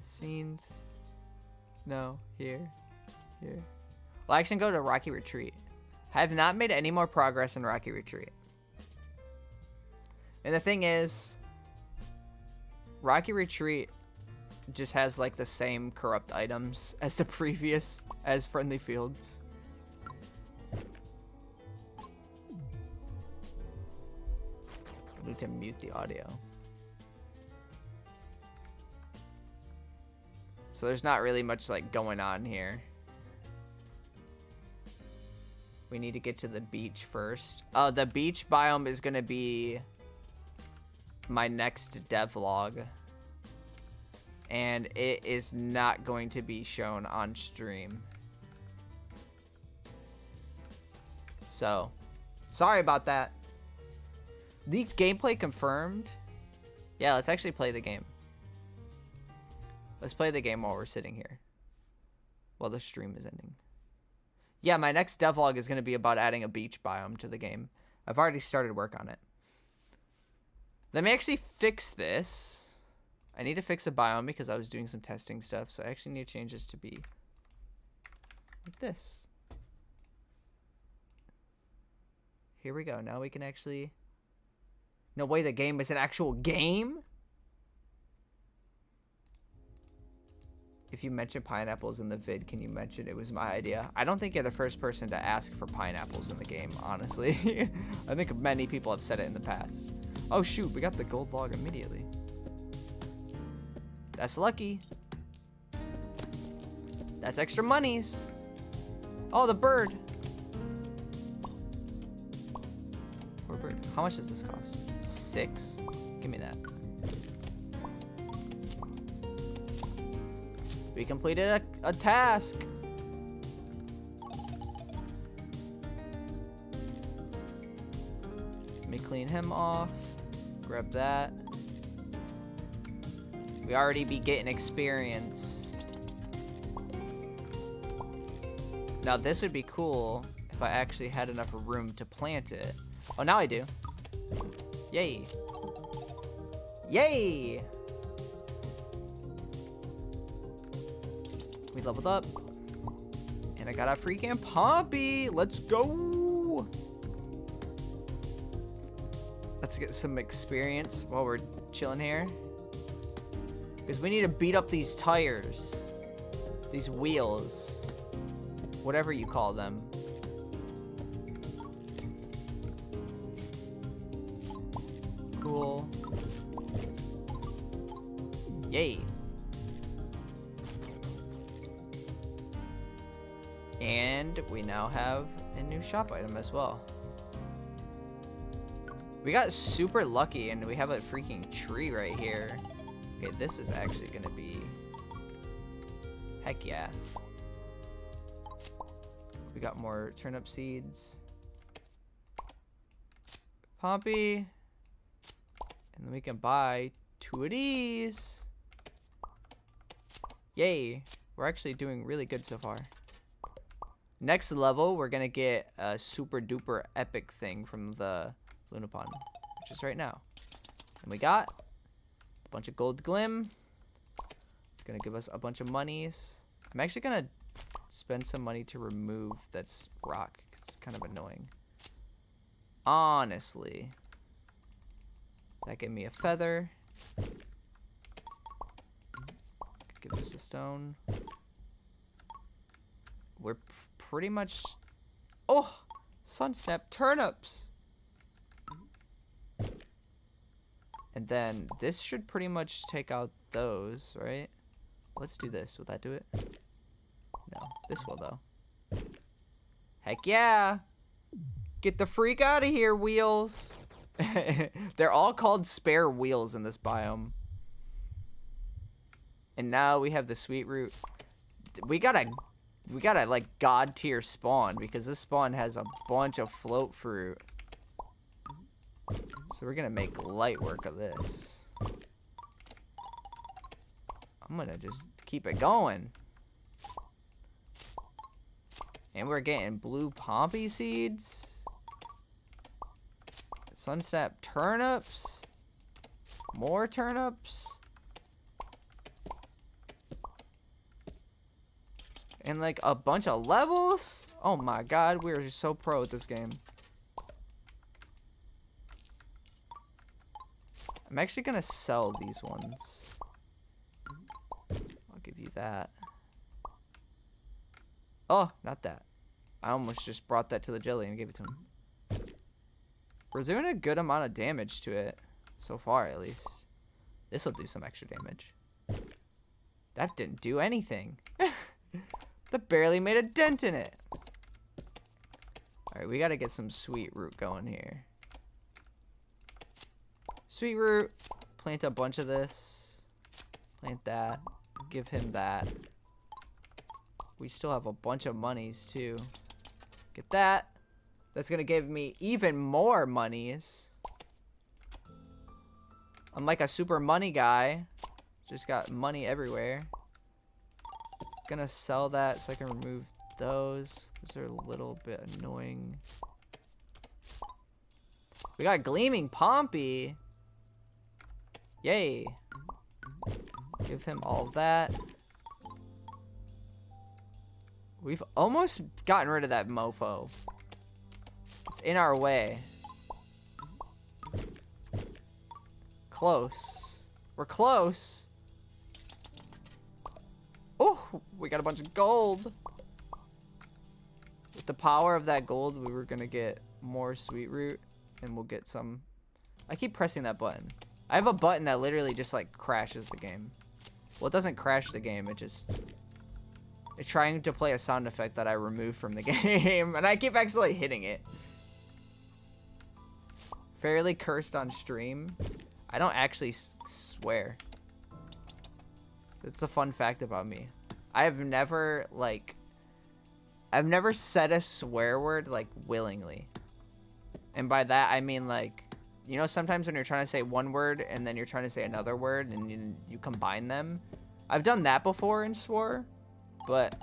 Scenes. No, here. Well, I can go to Rocky Retreat. I have not made any more progress in Rocky Retreat. And the thing is, Rocky Retreat just has like the same corrupt items as the previous, as Friendly Fields. I need to mute the audio. So there's not really much like going on here. We need to get to the beach first. The beach biome is gonna be my next devlog. And it is not going to be shown on stream. So, sorry about that. Leaked gameplay confirmed. Yeah, let's actually play the game. Let's play the game while we're sitting here. While the stream is ending. Yeah, my next devlog is going to be about adding a beach biome to the game. I've already started work on it. Let me actually fix this. I need to fix a biome because I was doing some testing stuff. So I actually need to change this to be like this. Here we go. Now we can actually... No way, the game is an actual game? If you mention pineapples in the vid, can you mention it was my idea? I don't think you're the first person to ask for pineapples in the game, honestly. I think many people have said it in the past. Oh shoot, we got the gold log immediately. That's lucky. That's extra monies. Oh, the bird. Poor bird. How much does this cost? 6? Give me that. We completed a task. Let me clean him off. Grab that. We already be getting experience. Now this would be cool if I actually had enough room to plant it. Oh, now I do. Yay. Yay! We leveled up. And I got a freaking Pompey. Let's go. Let's get some experience while we're chilling here. Because we need to beat up these tires. These wheels. Whatever you call them. Cool. Yay. And we now have a new shop item as well. We got super lucky and we have a freaking tree right here. Okay, this is actually gonna be... Heck yeah. We got more turnip seeds. Pompey. And then we can buy 2 of these. Yay. We're actually doing really good so far. Next level, we're gonna get a super duper epic thing from the Lunapon, which is right now. And we got a bunch of gold glim. It's gonna give us a bunch of monies. I'm actually gonna spend some money to remove that's rock. It's kind of annoying. Honestly. That gave me a feather. Give us a stone. We're pretty much... Oh! Sunsnap turnips! And then this should pretty much take out those, right? Let's do this. Will that do it? No. This will, though. Heck yeah! Get the freak out of here, wheels! They're all called spare wheels in this biome. And now we have the sweet root. We gotta like god tier spawn because this spawn has a bunch of float fruit. So we're gonna make light work of this. I'm gonna just keep it going. And we're getting blue pompey seeds. Sunsnap turnips. More turnips. And like a bunch of levels. Oh my god, we're so pro at this game. I'm actually gonna sell these ones. I'll give you that. Oh, not that. I almost just brought that to the jelly and gave it to him. We're doing a good amount of damage to it. So far, at least. This will do some extra damage. That didn't do anything. That barely made a dent in it. Alright, we gotta get some sweet root going here. Sweet root. Plant a bunch of this. Plant that. Give him that. We still have a bunch of monies, too. Get that. That's gonna give me even more monies. I'm like a super money guy. Just got money everywhere. Gonna sell that so I can remove those. Those are a little bit annoying. We got gleaming Pompey. Yay. Give him all that. We've almost gotten rid of that mofo. It's in our way. Close. We're close. Oh, we got a bunch of gold. With the power of that gold, we were gonna get more sweet root, and we'll get some. I keep pressing that button. I have a button that literally just like crashes the game. Well, it doesn't crash the game. It's trying to play a sound effect that I removed from the game, and I keep accidentally hitting it. Fairly cursed on stream. I don't actually swear. It's a fun fact about me. I've never said a swear word like willingly. And by that I mean like You know, sometimes when you're trying to say one word and then you're trying to say another word and you combine them. I've done that before in Swore, but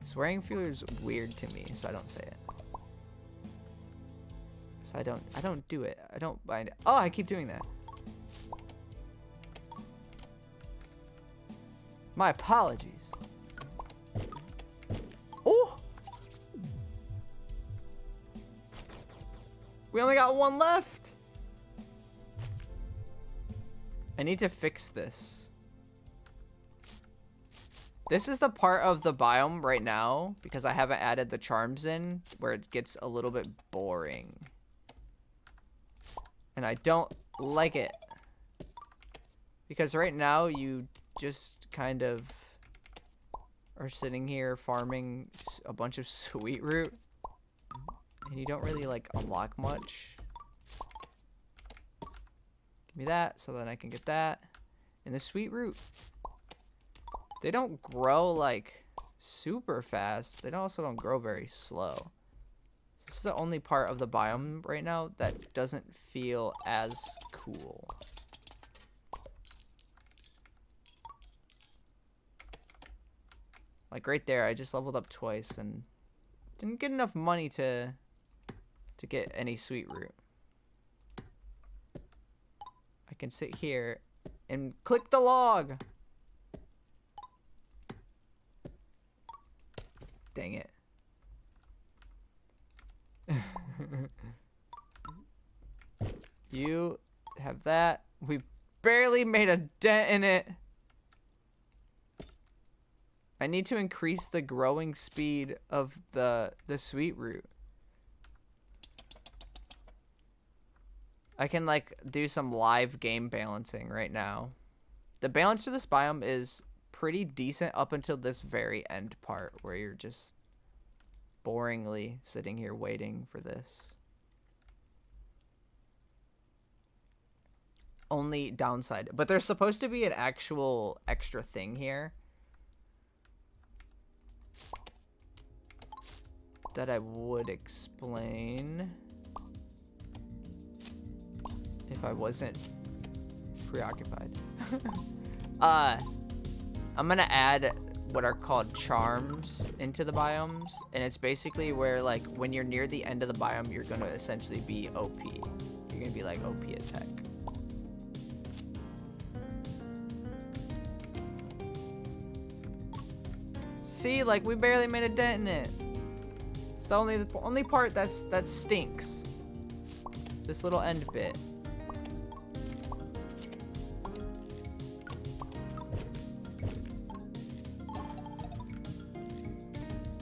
swearing feels weird to me, so I don't say it. So I don't do it. I don't mind it. Oh, I keep doing that. My apologies. Oh! We only got one left. I need to fix this. This is the part of the biome right now, because I haven't added the charms in, where it gets a little bit boring. And I don't like it. Because right now, you just kind of are sitting here farming a bunch of sweet root. And you don't really, like, unlock much. Give me that, so then I can get that. And the sweet root. They don't grow, like, super fast. They also don't grow very slow. This is the only part of the biome right now that doesn't feel as cool. Like, right there, I just leveled up twice and didn't get enough money to get any sweet root. I can sit here and click the log. Dang it. You have that. We barely made a dent in it. I need to increase the growing speed of the sweet root. I can, like, do some live game balancing right now. The balance to this biome is pretty decent up until this very end part where you're just boringly sitting here waiting for this. Only downside. But there's supposed to be an actual extra thing here that I would explain if I wasn't preoccupied. I'm gonna add what are called charms into the biomes, and it's basically where, like, when you're near the end of the biome, you're gonna essentially be OP. You're gonna be, like, OP as heck. See, like, we barely made a dent in it. It's the only part that stinks. This little end bit.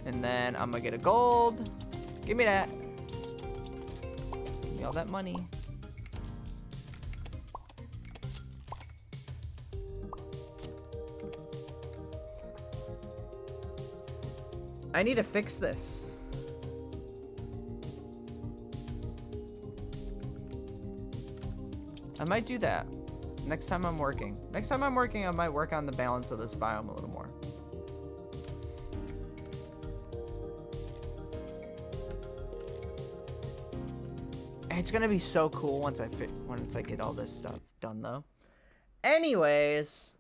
And then I'm gonna get a gold. Give me that. Give me all that money. I need to fix this. I might do that next time I'm working. Next time I'm working, I might work on the balance of this biome a little more. It's gonna be so cool once I get all this stuff done, though. Anyways,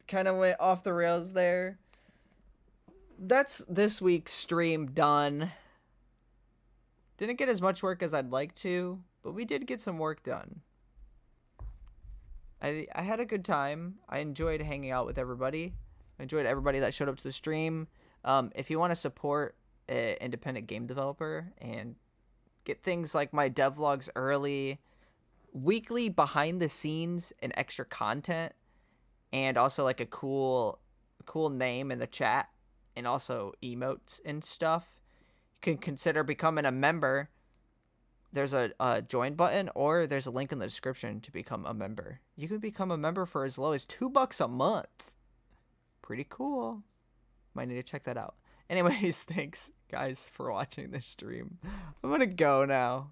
kind of went off the rails there. That's this week's stream done. Didn't get as much work as I'd like to, but we did get some work done. I had a good time. I enjoyed hanging out with everybody. I enjoyed everybody that showed up to the stream. If you want to support an independent game developer and get things like my devlogs early, weekly behind the scenes and extra content, and also like a cool name in the chat, and also emotes and stuff, you can consider becoming a member. There's a join button, or there's a link in the description to become a member. You can become a member for as low as $2 a month. Pretty cool. Might need to check that out. Anyways, thanks guys for watching this stream. I'm gonna go now.